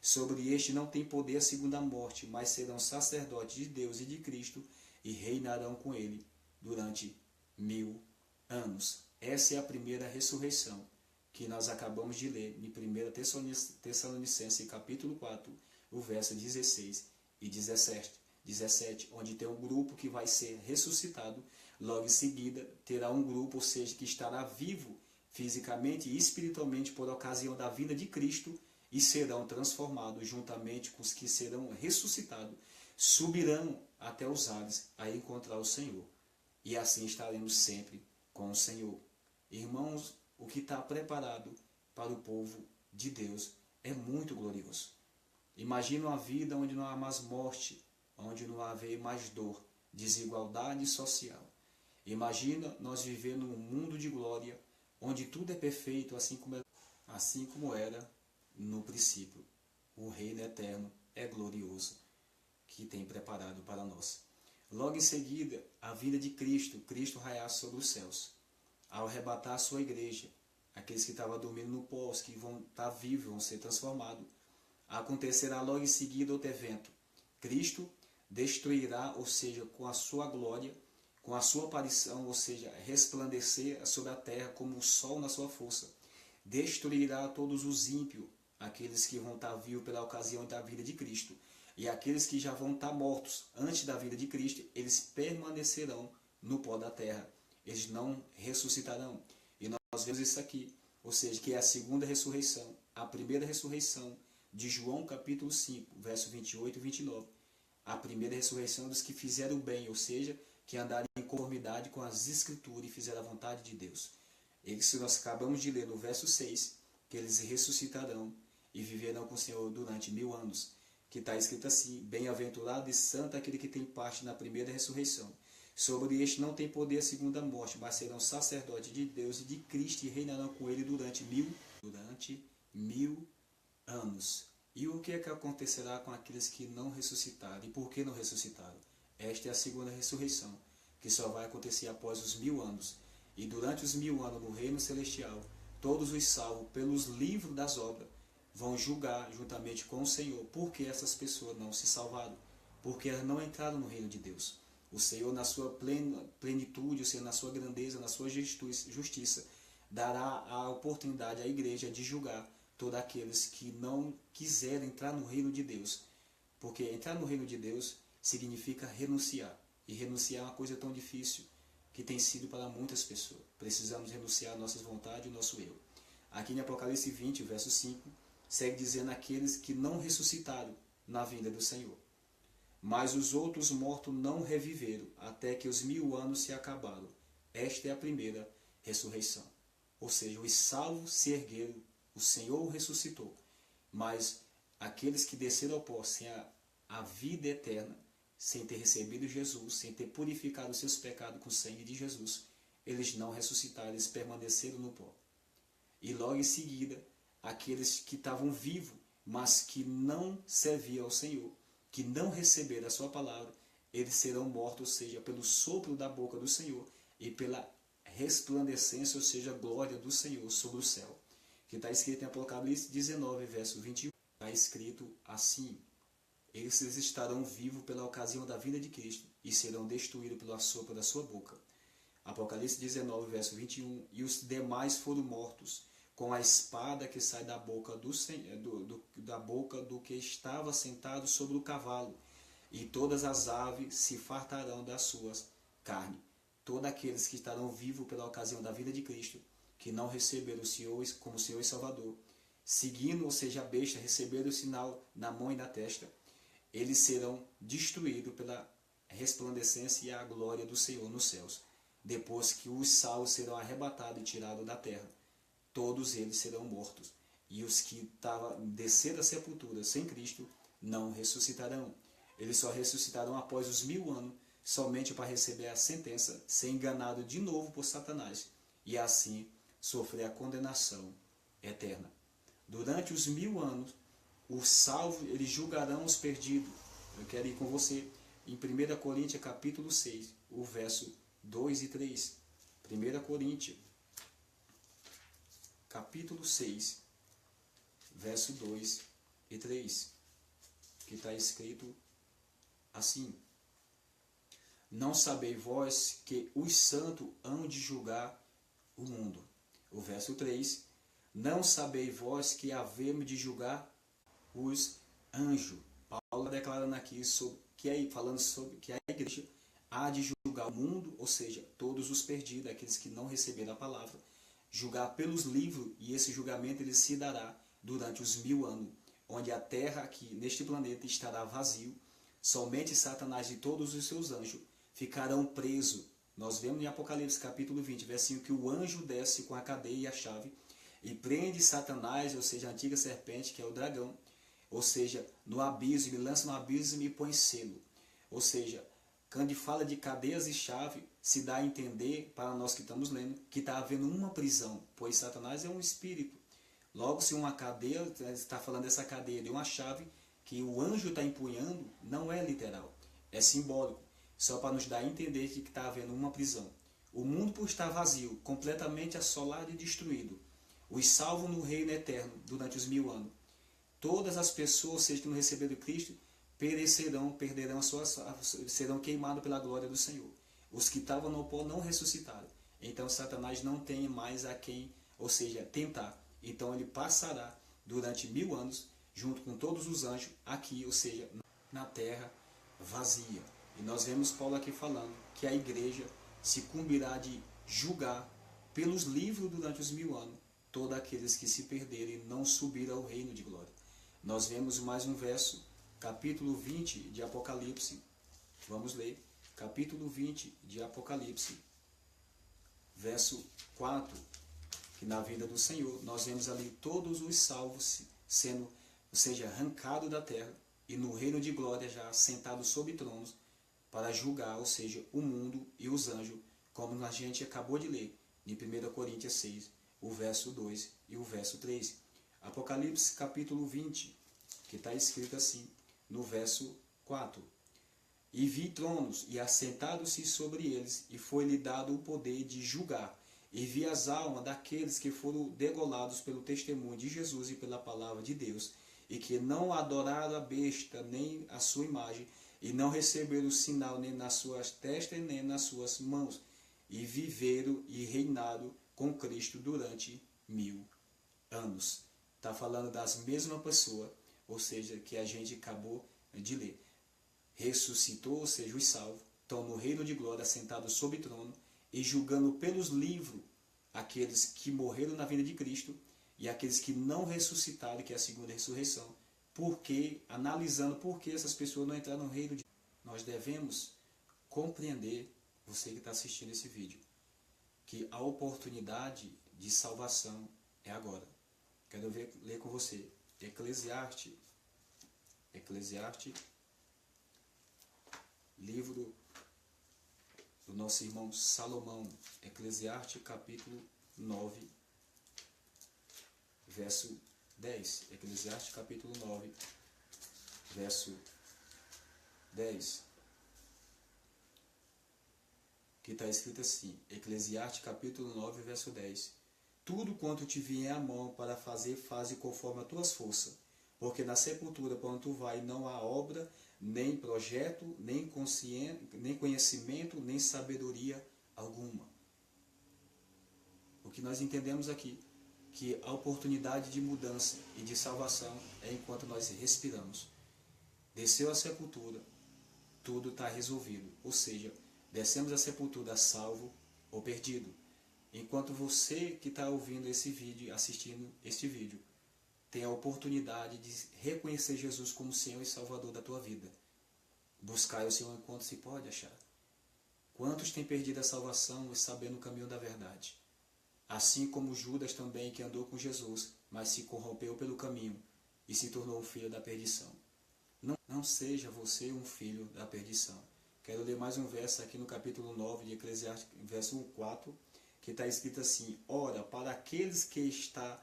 Sobre este não tem poder a segunda morte, mas serão sacerdotes de Deus e de Cristo e reinarão com ele durante 1000 anos. Essa é a primeira ressurreição que nós acabamos de ler em 1 Tessalonicenses capítulo 4, o verso 16 e 17, onde tem um grupo que vai ser ressuscitado. Logo em seguida terá um grupo, ou seja, que estará vivo fisicamente e espiritualmente por ocasião da vinda de Cristo, e serão transformados juntamente com os que serão ressuscitados, subirão até os ares a encontrar o Senhor. E assim estaremos sempre com o Senhor. Irmãos, o que está preparado para o povo de Deus é muito glorioso. Imagina uma vida onde não há mais morte, onde não há mais dor, desigualdade social. Imagina nós vivendo num mundo de glória, onde tudo é perfeito, assim como era no princípio. O reino eterno é glorioso, que tem preparado para nós. Logo em seguida, a vinda de Cristo raiar sobre os céus, ao arrebatar a sua igreja, aqueles que estavam dormindo no pó, os que vão estar vivos, vão ser transformados. Acontecerá logo em seguida outro evento. Cristo destruirá, ou seja, com a sua glória, com a sua aparição, ou seja, resplandecer sobre a terra como o sol na sua força. Destruirá todos os ímpios, aqueles que vão estar vivos pela ocasião da vida de Cristo. E aqueles que já vão estar mortos antes da vida de Cristo, eles permanecerão no pó da terra. Eles não ressuscitarão. E nós vemos isso aqui, ou seja, que é a segunda ressurreição. A primeira ressurreição de João capítulo 5, verso 28 e 29. A primeira ressurreição dos que fizeram o bem, ou seja, que andaram em conformidade com as Escrituras e fizeram a vontade de Deus. Eles, que nós acabamos de ler no verso 6, que eles ressuscitarão e viverão com o Senhor durante 1000 anos. Que está escrito assim: bem-aventurado e santo aquele que tem parte na primeira ressurreição. Sobre este não tem poder a segunda morte, mas serão sacerdotes de Deus e de Cristo e reinarão com ele durante mil anos. E o que é que acontecerá com aqueles que não ressuscitaram? E por que não ressuscitaram? Esta é a segunda ressurreição, que só vai acontecer após os 1000 anos. E durante os 1000 anos no reino celestial, todos os salvos pelos livros das obras vão julgar juntamente com o Senhor porque essas pessoas não se salvaram, porque elas não entraram no reino de Deus. O Senhor, na sua plenitude, o Senhor, na sua grandeza, na sua justiça, dará a oportunidade à igreja de julgar todos aqueles que não quiserem entrar no reino de Deus. Porque entrar no reino de Deus significa renunciar. E renunciar é uma coisa tão difícil que tem sido para muitas pessoas. Precisamos renunciar à nossa vontade e ao nosso eu. Aqui em Apocalipse 20, verso 5, segue dizendo: aqueles que não ressuscitaram na vinda do Senhor. Mas os outros mortos não reviveram, até que os 1000 anos se acabaram. Esta é a primeira ressurreição. Ou seja, os salvos se ergueram, o Senhor o ressuscitou. Mas aqueles que desceram ao pó sem a vida eterna, sem ter recebido Jesus, sem ter purificado os seus pecados com o sangue de Jesus, eles não ressuscitaram, eles permaneceram no pó. E logo em seguida, aqueles que estavam vivos, mas que não serviam ao Senhor, que não receberam a sua palavra, eles serão mortos, ou seja, pelo sopro da boca do Senhor e pela resplandecência, ou seja, a glória do Senhor sobre o céu. Que está escrito em Apocalipse 19, verso 21. Está escrito assim: eles estarão vivos pela ocasião da vinda de Cristo e serão destruídos pelo sopro da sua boca. Apocalipse 19, verso 21. E os demais foram mortos com a espada que sai da boca do que estava sentado sobre o cavalo, e todas as aves se fartarão das suas carnes. Todos aqueles que estarão vivos pela ocasião da vida de Cristo, que não receberam o Senhor como Senhor e Salvador, seguindo, ou seja, a besta, receberam o sinal na mão e na testa, eles serão destruídos pela resplandecência e a glória do Senhor nos céus, depois que os salvos serão arrebatados e tirados da terra. Todos eles serão mortos, e os que desceram da sepultura sem Cristo não ressuscitarão. Eles só ressuscitarão após os 1000 anos somente para receber a sentença, ser enganado de novo por Satanás e assim sofrer a condenação eterna. Durante os 1000 anos, os salvos, eles julgarão os perdidos. Eu quero ir com você em 1 Coríntios capítulo 6, o verso 2 e 3. 1 Coríntios, capítulo 6, verso 2 e 3, que está escrito assim: não sabeis vós que os santos hão de julgar o mundo. O verso 3, não sabeis vós que havemos de julgar os anjos. Paulo declarando aqui falando sobre que a igreja há de julgar o mundo, ou seja, todos os perdidos, aqueles que não receberam a palavra, julgar pelos livros, e esse julgamento ele se dará durante os 1000 anos, onde a terra aqui neste planeta estará vazio, somente Satanás e todos os seus anjos ficarão presos. Nós vemos em Apocalipse capítulo 20, versinho, que o anjo desce com a cadeia e a chave e prende Satanás, ou seja, a antiga serpente, que é o dragão, ou seja, no abismo, ele lança no abismo e põe selo. Ou seja, quando fala de cadeias e chave, se dá a entender, para nós que estamos lendo, que está havendo uma prisão, pois Satanás é um espírito. Logo, se uma cadeia, está falando dessa cadeia de uma chave, que o anjo está empunhando, não é literal, é simbólico, só para nos dar a entender que está havendo uma prisão. O mundo, por estar vazio, completamente assolado e destruído, os salvos no reino eterno durante os 1000 anos. Todas as pessoas, seja que não receberam Cristo, perecerão, perderão serão queimados pela glória do Senhor. Os que estavam no pó não ressuscitaram. Então Satanás não tem mais a quem, ou seja, tentar. Então ele passará durante 1000 anos, junto com todos os anjos, aqui, ou seja, na terra vazia. E nós vemos Paulo aqui falando que a igreja se cumprirá de julgar pelos livros durante os 1000 anos todos aqueles que se perderem e não subiram ao reino de glória. Nós vemos mais um verso, capítulo 20 de Apocalipse. Vamos ler, capítulo 20 de Apocalipse, verso 4, que na vida do Senhor, nós vemos ali todos os salvos sendo, ou seja, arrancados da terra e no reino de glória já sentados sobre tronos para julgar, ou seja, o mundo e os anjos, como a gente acabou de ler em 1 Coríntios 6, o verso 2 e o verso 3. Apocalipse capítulo 20, que está escrito assim, no verso 4. E vi tronos, e assentados-se sobre eles, e foi-lhe dado o poder de julgar. E vi as almas daqueles que foram degolados pelo testemunho de Jesus e pela palavra de Deus, e que não adoraram a besta, nem a sua imagem, e não receberam o sinal nem nas suas testas, nem nas suas mãos, e viveram e reinaram com Cristo durante 1000 anos. Está falando das mesmas pessoas, ou seja, que a gente acabou de ler. Ressuscitou, ou seja, os salvos, estão no reino de glória, sentados sobre o trono, e julgando pelos livros aqueles que morreram na vida de Cristo e aqueles que não ressuscitaram, que é a segunda ressurreição, porque, analisando por que essas pessoas não entraram no reino de Deus. Nós devemos compreender, você que está assistindo esse vídeo, que a oportunidade de salvação é agora. Quero ler com você Eclesiastes, livro do nosso irmão Salomão, Eclesiastes capítulo 9, verso 10. Eclesiastes capítulo 9, verso 10. Que está escrito assim, Eclesiastes capítulo 9, verso 10. Tudo quanto te vier à mão para fazer, faze conforme as tuas forças, porque na sepultura, para onde tu vai, não há obra, nem projeto, nem conhecimento, nem sabedoria alguma. O que nós entendemos aqui, que a oportunidade de mudança e de salvação é enquanto nós respiramos. Desceu a sepultura, tudo está resolvido. Ou seja, descemos a sepultura salvo ou perdido. Enquanto você que está ouvindo esse vídeo, assistindo este vídeo, tem a oportunidade de reconhecer Jesus como Senhor e Salvador da tua vida. Buscar o Senhor enquanto se pode achar. Quantos têm perdido a salvação e sabendo o caminho da verdade? Assim como Judas também, que andou com Jesus, mas se corrompeu pelo caminho e se tornou um filho da perdição. Não seja você um filho da perdição. Quero ler mais um verso aqui no capítulo 9 de Eclesiastes, verso 4, que está escrito assim: ora, para aqueles que está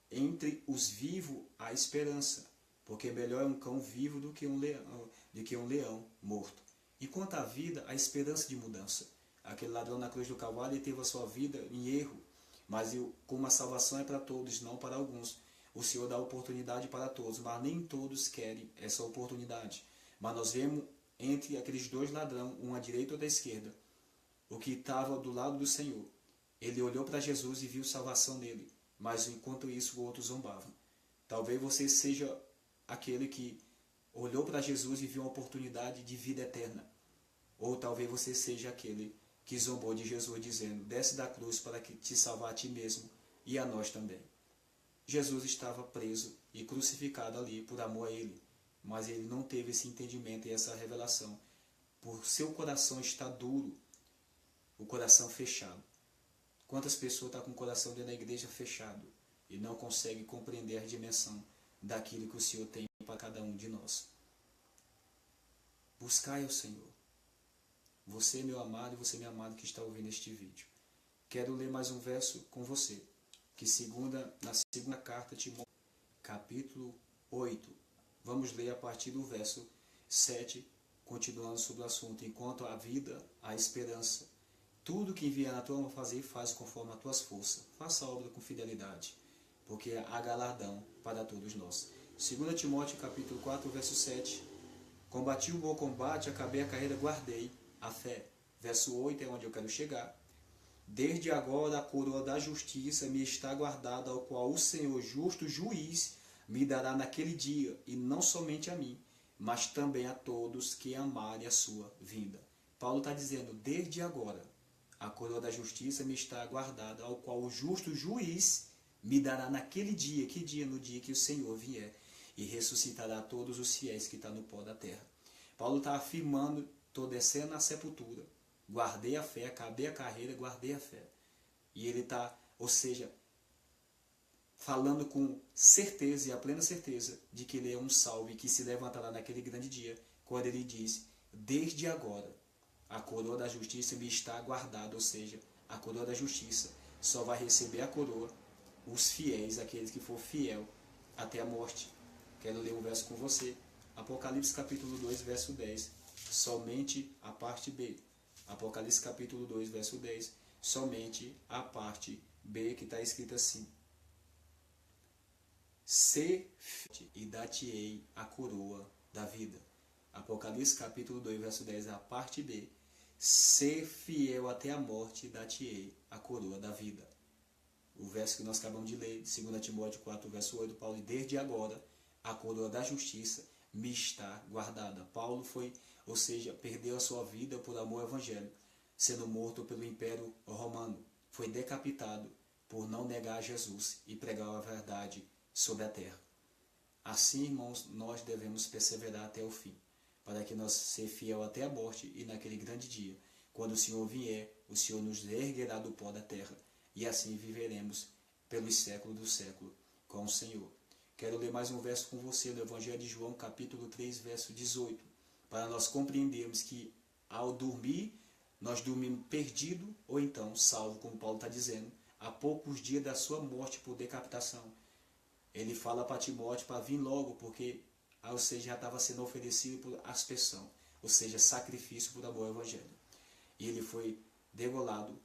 entre os vivos há esperança, porque melhor é um cão vivo do que um leão morto. Enquanto a vida, há esperança de mudança. Aquele ladrão na cruz do Calvário, ele teve a sua vida em erro, mas como a salvação é para todos, não para alguns, o Senhor dá oportunidade para todos, mas nem todos querem essa oportunidade. Mas nós vemos entre aqueles dois ladrões, um à direita e outro à esquerda, o que estava do lado do Senhor. Ele olhou para Jesus e viu salvação nele, mas enquanto isso o outro zombava. Talvez você seja aquele que olhou para Jesus e viu uma oportunidade de vida eterna. Ou talvez você seja aquele que zombou de Jesus, dizendo: desce da cruz para que te salvar a ti mesmo e a nós também. Jesus estava preso e crucificado ali por amor a ele, mas ele não teve esse entendimento e essa revelação, por seu coração estar duro, o coração fechado. Quantas pessoas estão com o coração dentro da igreja fechado e não conseguem compreender a dimensão daquilo que o Senhor tem para cada um de nós? Buscai ao Senhor. Você, meu amado, e você, meu amado, que está ouvindo este vídeo. Quero ler mais um verso com você, que na segunda carta de Timóteo, capítulo 8. Vamos ler a partir do verso 7, continuando sobre o assunto. Enquanto há vida, há esperança. Tudo que vier na tua mão fazer, faz conforme as tuas forças. Faça a obra com fidelidade, porque há galardão para todos nós. 2 Timóteo capítulo 4, verso 7. Combati o bom combate, acabei a carreira, guardei a fé. Verso 8 é onde eu quero chegar. Desde agora a coroa da justiça me está guardada, ao qual o Senhor justo juiz me dará naquele dia, e não somente a mim, mas também a todos que amarem a sua vinda. Paulo está dizendo: desde agora a coroa da justiça me está guardada, ao qual o justo juiz me dará naquele dia. Que dia? No dia que o Senhor vier e ressuscitará todos os fiéis que estão no pó da terra. Paulo está afirmando: estou descendo na sepultura, guardei a fé, acabei a carreira, guardei a fé. E ele está, ou seja, falando com certeza e a plena certeza de que ele é um salvo e que se levantará naquele grande dia, quando ele diz: desde agora a coroa da justiça me está guardada, ou seja, a coroa da justiça só vai receber a coroa os fiéis, aqueles que for fiel até a morte. Quero ler um verso com você. Apocalipse capítulo 2, verso 10. Somente a parte B. Apocalipse capítulo 2, verso 10. Somente a parte B, que está escrito assim: se e dar-te-ei a coroa da vida. Apocalipse capítulo 2, verso 10, a parte B. Ser fiel até a morte, dar-te-ei a coroa da vida. O verso que nós acabamos de ler, 2 Timóteo 4, verso 8, Paulo: desde agora a coroa da justiça me está guardada. Paulo foi, ou seja, perdeu a sua vida por amor ao evangelho, sendo morto pelo Império Romano. Foi decapitado por não negar Jesus e pregar a verdade sobre a terra. Assim, irmãos, nós devemos perseverar até o fim, para que nós sejamos fiel até a morte, e naquele grande dia, quando o Senhor vier, o Senhor nos erguerá do pó da terra, e assim viveremos pelos séculos do século com o Senhor. Quero ler mais um verso com você no Evangelho de João, capítulo 3, verso 18, para nós compreendermos que ao dormir, nós dormimos perdido ou então salvo, como Paulo está dizendo, há poucos dias da sua morte por decapitação. Ele fala para Timóteo para vir logo, porque, ou seja, já estava sendo oferecido por aspersão, ou seja, sacrifício por amor ao Evangelho. E ele foi degolado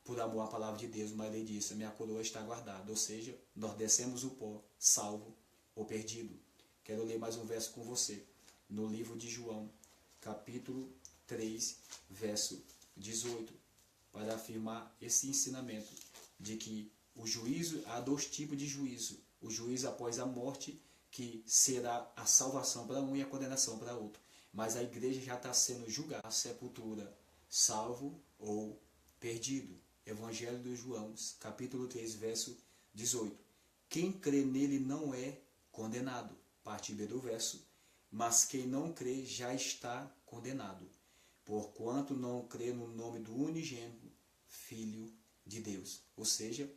por amor à palavra de Deus, mas ele disse: minha coroa está guardada, ou seja, nós descemos o pó, salvo ou perdido. Quero ler mais um verso com você, no livro de João, capítulo 3, verso 18, para afirmar esse ensinamento de que o juízo, há dois tipos de juízo: o juízo após a morte, que será a salvação para um e a condenação para outro. Mas a igreja já está sendo julgada, a sepultura, salvo ou perdido. Evangelho de João, capítulo 3, verso 18. Quem crê nele não é condenado. Parte B do verso. Mas quem não crê já está condenado, porquanto não crê no nome do unigênito Filho de Deus. Ou seja,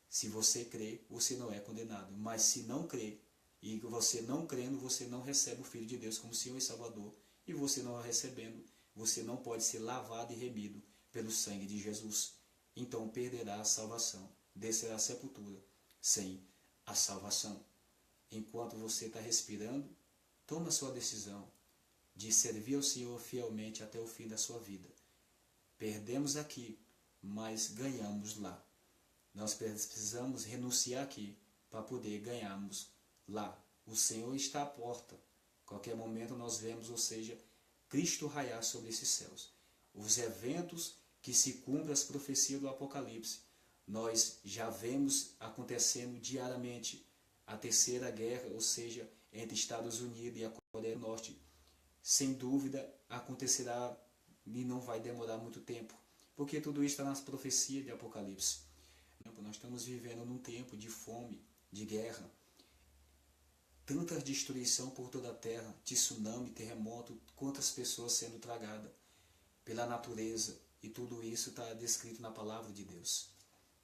se você crê, você não é condenado. Mas se não crê, e você não crendo, você não recebe o Filho de Deus como Senhor e Salvador. E você não recebendo, você não pode ser lavado e remido pelo sangue de Jesus. Então perderá a salvação, descerá à sepultura sem a salvação. Enquanto você está respirando, toma a sua decisão de servir ao Senhor fielmente até o fim da sua vida. Perdemos aqui, mas ganhamos lá. Nós precisamos renunciar aqui para poder ganharmos lá. O Senhor está à porta. Qualquer momento nós vemos, ou seja, Cristo raiar sobre esses céus. Os eventos que se cumprem as profecias do Apocalipse, nós já vemos acontecendo diariamente. A terceira guerra, ou seja, entre Estados Unidos e a Coreia do Norte, sem dúvida acontecerá e não vai demorar muito tempo, porque tudo isso está nas profecias de Apocalipse. Nós estamos vivendo num tempo de fome, de guerra, tanta destruição por toda a terra, tsunami, terremoto, quantas pessoas sendo tragadas pela natureza, e tudo isso está descrito na palavra de Deus.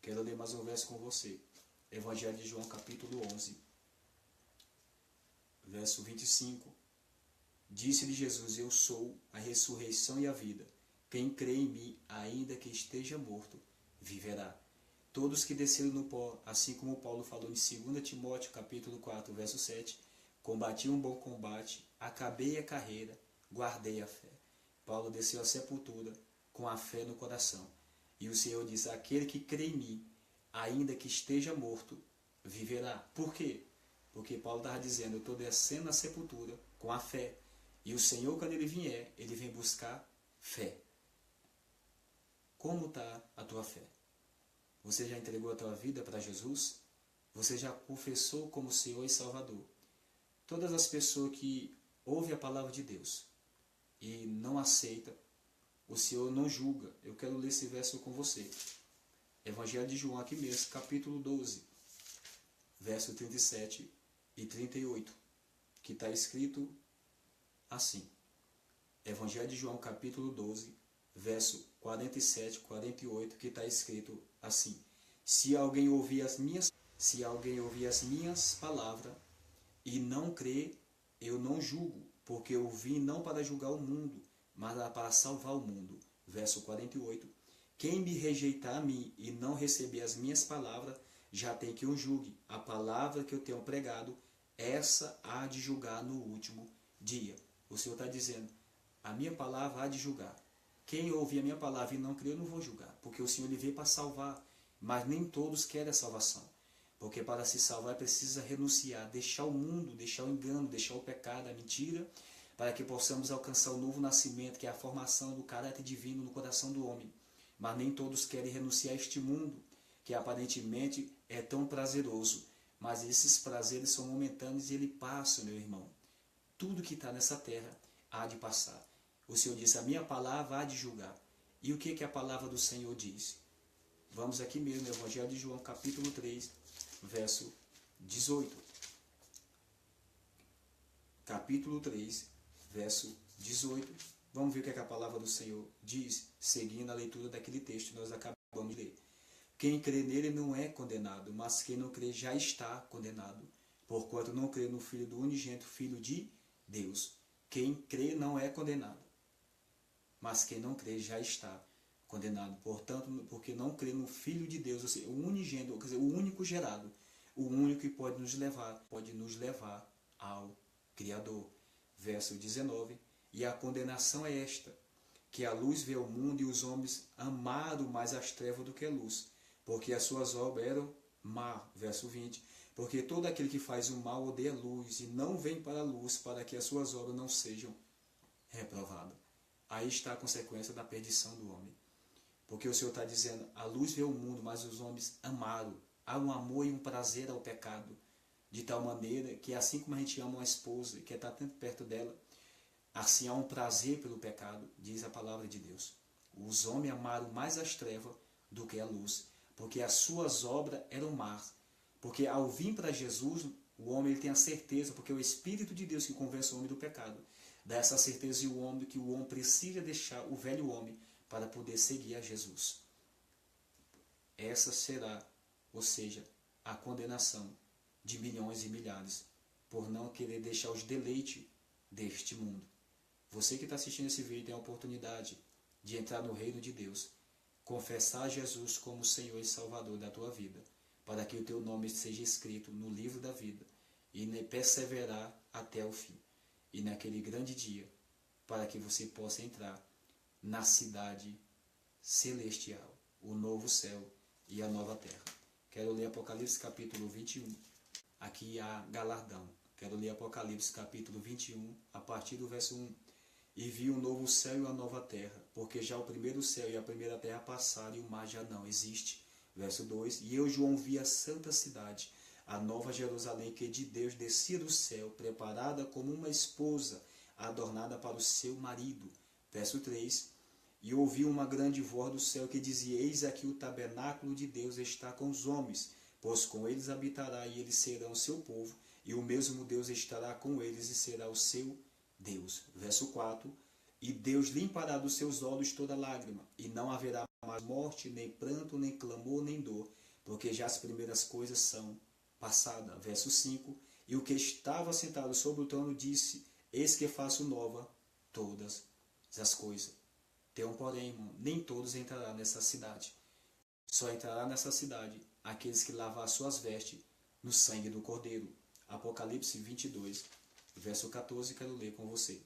Quero ler mais um verso com você. Evangelho de João, capítulo 11, verso 25. Disse-lhe Jesus: eu sou a ressurreição e a vida. Quem crê em mim, ainda que esteja morto, viverá. Todos que desceram no pó, assim como Paulo falou em 2 Timóteo, capítulo 4, verso 7, combati um bom combate, acabei a carreira, guardei a fé. Paulo desceu à sepultura com a fé no coração. E o Senhor diz: aquele que crê em mim, ainda que esteja morto, viverá. Por quê? Porque Paulo estava dizendo: eu estou descendo à sepultura com a fé. E o Senhor, quando Ele vier, Ele vem buscar fé. Como está a tua fé? Você já entregou a tua vida para Jesus? Você já confessou como Senhor e Salvador? Todas as pessoas que ouvem a palavra de Deus e não aceitam, o Senhor não julga. Eu quero ler esse verso com você. Evangelho de João, aqui mesmo, capítulo 12, verso 37 e 38, que está escrito assim. Evangelho de João, capítulo 12, verso 47 e 48, que está escrito assim: se alguém ouvir as minhas palavras e não crer, eu não julgo, porque eu vim não para julgar o mundo, mas para salvar o mundo. Verso 48. Quem me rejeitar a mim e não receber as minhas palavras, já tem que o julgue. A palavra que eu tenho pregado, essa há de julgar no último dia. O Senhor está dizendo: a minha palavra há de julgar. Quem ouvir a minha palavra e não crer, eu não vou julgar, porque o Senhor ele veio para salvar, mas nem todos querem a salvação. Porque para se salvar precisa renunciar, deixar o mundo, deixar o engano, deixar o pecado, a mentira, para que possamos alcançar o novo nascimento, que é a formação do caráter divino no coração do homem. Mas nem todos querem renunciar a este mundo, que aparentemente é tão prazeroso. Mas esses prazeres são momentâneos e ele passa, meu irmão. Tudo que está nessa terra há de passar. O Senhor disse: a minha palavra há de julgar. E o que a palavra do Senhor diz? Vamos aqui mesmo, no Evangelho de João, capítulo 3, verso 18. Capítulo 3, verso 18. Vamos ver o que a palavra do Senhor diz, seguindo a leitura daquele texto que nós acabamos de ler. Quem crê nele não é condenado, mas quem não crê já está condenado, porquanto não crê no Filho do unigênito, Filho de Deus. Quem crê não é condenado, mas quem não crê já está condenado. Portanto, porque não crê no Filho de Deus, ou seja, o unigênito, quer dizer, o único gerado, o único que pode nos levar ao Criador. Verso 19. E a condenação é esta, que a luz veio ao mundo e os homens amaram mais as trevas do que a luz, porque as suas obras eram má. Verso 20. Porque todo aquele que faz o mal odeia a luz e não vem para a luz, para que as suas obras não sejam reprovadas. Aí está a consequência da perdição do homem. Porque o Senhor está dizendo: a luz veio ao mundo, mas os homens amaram. Há um amor e um prazer ao pecado, de tal maneira que assim como a gente ama uma esposa e quer estar tanto perto dela, assim há um prazer pelo pecado, diz a palavra de Deus. Os homens amaram mais as trevas do que a luz, porque as suas obras eram más. Porque ao vir para Jesus, o homem ele tem a certeza, porque é o Espírito de Deus que convence o homem do pecado, dá essa certeza o homem que o homem precisa deixar o velho homem para poder seguir a Jesus. Essa será, ou seja, a condenação de milhões e milhares, por não querer deixar os deleites deste mundo. Você que está assistindo esse vídeo tem a oportunidade de entrar no reino de Deus, confessar Jesus como Senhor e Salvador da tua vida, para que o teu nome seja escrito no livro da vida e perseverar até o fim. E naquele grande dia, para que você possa entrar na cidade celestial, o novo céu e a nova terra. Quero ler Apocalipse capítulo 21. Aqui há galardão. Quero ler Apocalipse capítulo 21, a partir do verso 1. E vi um novo céu e uma nova terra, porque já o primeiro céu e a primeira terra passaram e o mar já não existe. Verso 2. E eu, João, vi a santa cidade, a nova Jerusalém, que de Deus descia do céu, preparada como uma esposa, adornada para o seu marido. Verso 3. E ouvi uma grande voz do céu que dizia: Eis aqui o tabernáculo de Deus está com os homens, pois com eles habitará e eles serão o seu povo, e o mesmo Deus estará com eles e será o seu Deus. Verso 4. E Deus limpará dos seus olhos toda lágrima, e não haverá mais morte, nem pranto, nem clamor, nem dor, porque já as primeiras coisas são passadas. Verso 5. E o que estava sentado sobre o trono disse: Eis que faço nova todas as coisas. Tem um porém, irmão, nem todos entrarão nessa cidade. Só entrará nessa cidade aqueles que lavam as suas vestes no sangue do Cordeiro. Apocalipse 22, verso 14, quero ler com você.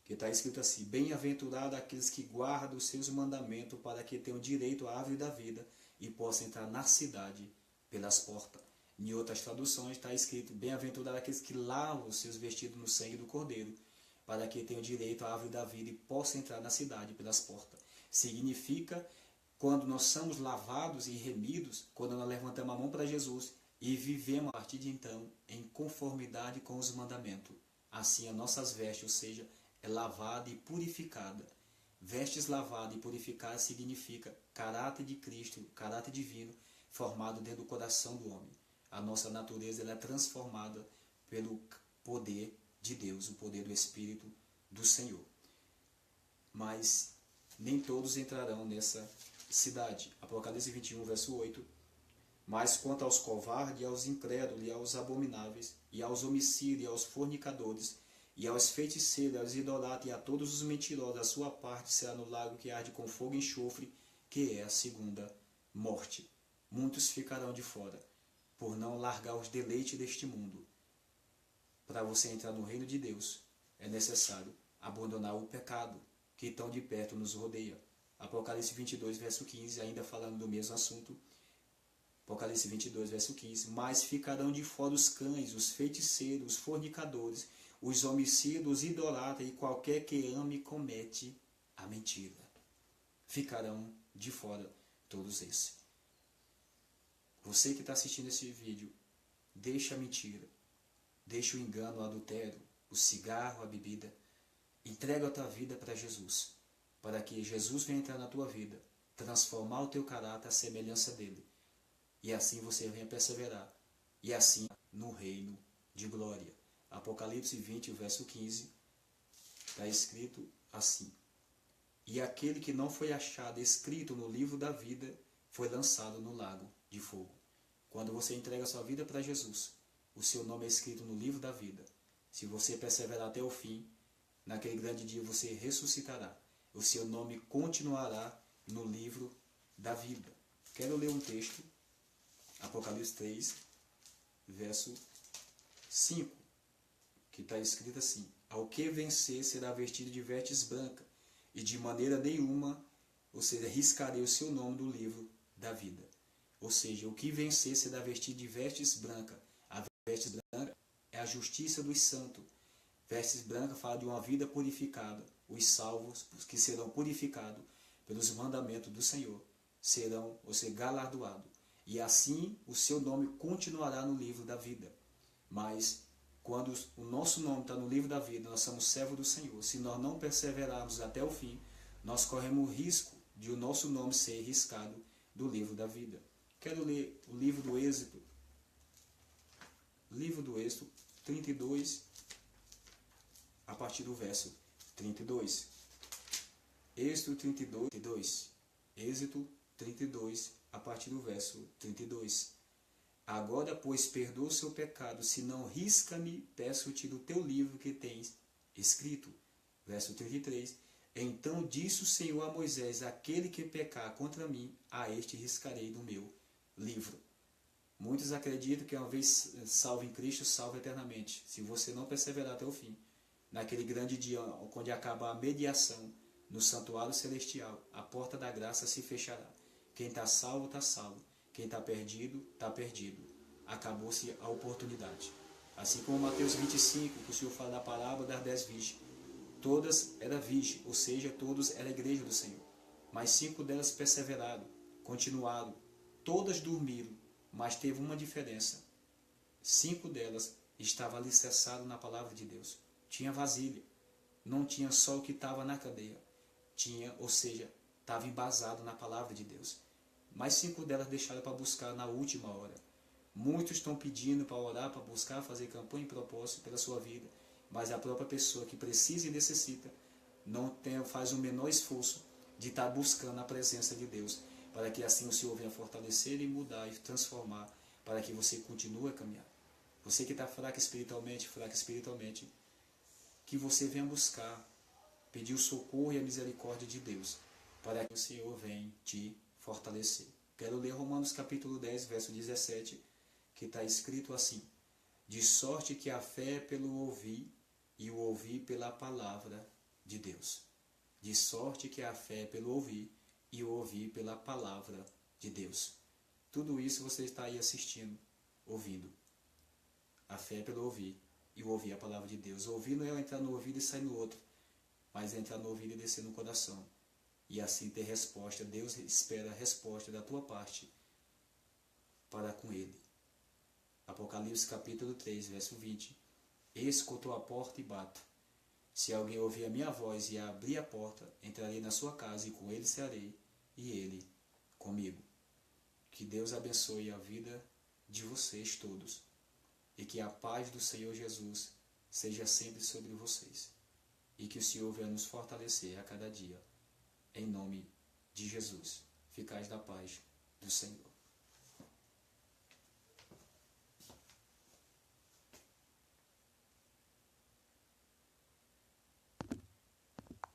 Que está escrito assim: Bem-aventurado aqueles que guardam os seus mandamentos, para que tenham direito à árvore da vida e possam entrar na cidade pelas portas. Em outras traduções está escrito: Bem-aventurado aqueles que lavam os seus vestidos no sangue do Cordeiro, para que tenham direito à árvore da vida e possam entrar na cidade pelas portas. Significa, quando nós somos lavados e remidos, quando nós levantamos a mão para Jesus e vivemos a partir de então em conformidade com os mandamentos. Assim, as nossas vestes, ou seja, é lavada e purificada. Vestes lavadas e purificadas significa caráter de Cristo, caráter divino, formado dentro do coração do homem. A nossa natureza ela é transformada pelo poder de Deus, o poder do Espírito do Senhor. Mas nem todos entrarão nessa cidade. Apocalipse 21, verso 8. Mas quanto aos covardes, e aos incrédulos, e aos abomináveis, e aos homicídios, e aos fornicadores, e aos feiticeiros, aos idolatras, e a todos os mentirosos, a sua parte será no lago que arde com fogo e enxofre, que é a segunda morte. Muitos ficarão de fora, por não largar os deleites deste mundo. Para você entrar no reino de Deus, é necessário abandonar o pecado que tão de perto nos rodeia. Apocalipse 22, verso 15, ainda falando do mesmo assunto. Apocalipse 22, verso 15. Mas ficarão de fora os cães, os feiticeiros, os fornicadores, os homicidas, os idolatras e qualquer que ame e comete a mentira. Ficarão de fora todos esses. Você que está assistindo esse vídeo, deixa a mentira. Deixa o engano, o adultério, o cigarro, a bebida. Entrega a tua vida para Jesus, para que Jesus venha entrar na tua vida, transformar o teu caráter à semelhança dele. E assim você venha perseverar. E assim no reino de glória. Apocalipse 20, verso 15, está escrito assim: E aquele que não foi achado escrito no livro da vida foi lançado no lago de fogo. Quando você entrega a sua vida para Jesus, o seu nome é escrito no livro da vida. Se você perseverar até o fim, naquele grande dia você ressuscitará. O seu nome continuará no livro da vida. Quero ler um texto, Apocalipse 3, verso 5, que está escrito assim: Ao que vencer será vestido de vestes brancas, e de maneira nenhuma, ou seja, riscarei o seu nome do livro da vida. Ou seja, o que vencer será vestido de vestes brancas. Vestes brancas é a justiça dos santos. Vestes brancas fala de uma vida purificada. Os salvos, os que serão purificados pelos mandamentos do Senhor, serão, ou seja, galardoados. E assim o seu nome continuará no livro da vida. Mas quando o nosso nome está no livro da vida, nós somos servos do Senhor. Se nós não perseverarmos até o fim, nós corremos o risco de o nosso nome ser riscado do livro da vida. Quero ler o livro do Êxodo. Livro do Êxodo 32, a partir do verso 32. Êxodo 32. Êxodo 32, a partir do verso 32. Agora, pois, perdoa o seu pecado, se não risca-me, peço-te do teu livro que tens escrito. Verso 33. Então disse o Senhor a Moisés: aquele que pecar contra mim, a este riscarei do meu livro. Muitos acreditam que uma vez salvo em Cristo, salvo eternamente. Se você não perseverar até o fim, naquele grande dia onde acaba a mediação no santuário celestial, a porta da graça se fechará. Quem está salvo, está salvo. Quem está perdido, está perdido. Acabou-se a oportunidade. Assim como Mateus 25, que o Senhor fala da parábola das 10 virgens. Todas eram virgens, ou seja, todos eram a igreja do Senhor. Mas 5 delas perseveraram, continuaram. Todas dormiram, mas teve uma diferença. 5 delas estavam alicerçadas na palavra de Deus. Tinha vasilha. Não tinha só o que estava na cadeia. Tinha, ou seja, estava embasado na palavra de Deus. Mas 5 delas deixaram para buscar na última hora. Muitos estão pedindo para orar, para buscar, fazer campanha e propósito pela sua vida. Mas a própria pessoa que precisa e necessita não faz o menor esforço de estar buscando a presença de Deus, para que assim o Senhor venha fortalecer e mudar e transformar, para que você continue a caminhar. Você que está fraco espiritualmente, que você venha buscar, pedir o socorro e a misericórdia de Deus, para que o Senhor venha te fortalecer. Quero ler Romanos capítulo 10, verso 17, que está escrito assim: de sorte que a fé é pelo ouvir, e o ouvir pela palavra de Deus. De sorte que a fé é pelo ouvir, e o ouvir pela palavra de Deus. Tudo isso você está aí assistindo, ouvindo. A fé é pelo ouvir, e o ouvir a palavra de Deus. Ouvir não é entrar no ouvido e sair no outro, mas é entrar no ouvido e descer no coração. E assim ter resposta. Deus espera a resposta da tua parte para com Ele. Apocalipse capítulo 3, verso 20. Eis que eu estou à porta e bato. Se alguém ouvir a minha voz e abrir a porta, entrarei na sua casa e com ele cearei, e ele comigo. Que Deus abençoe a vida de vocês todos, e que a paz do Senhor Jesus seja sempre sobre vocês, e que o Senhor venha nos fortalecer a cada dia. Em nome de Jesus, ficais na paz do Senhor.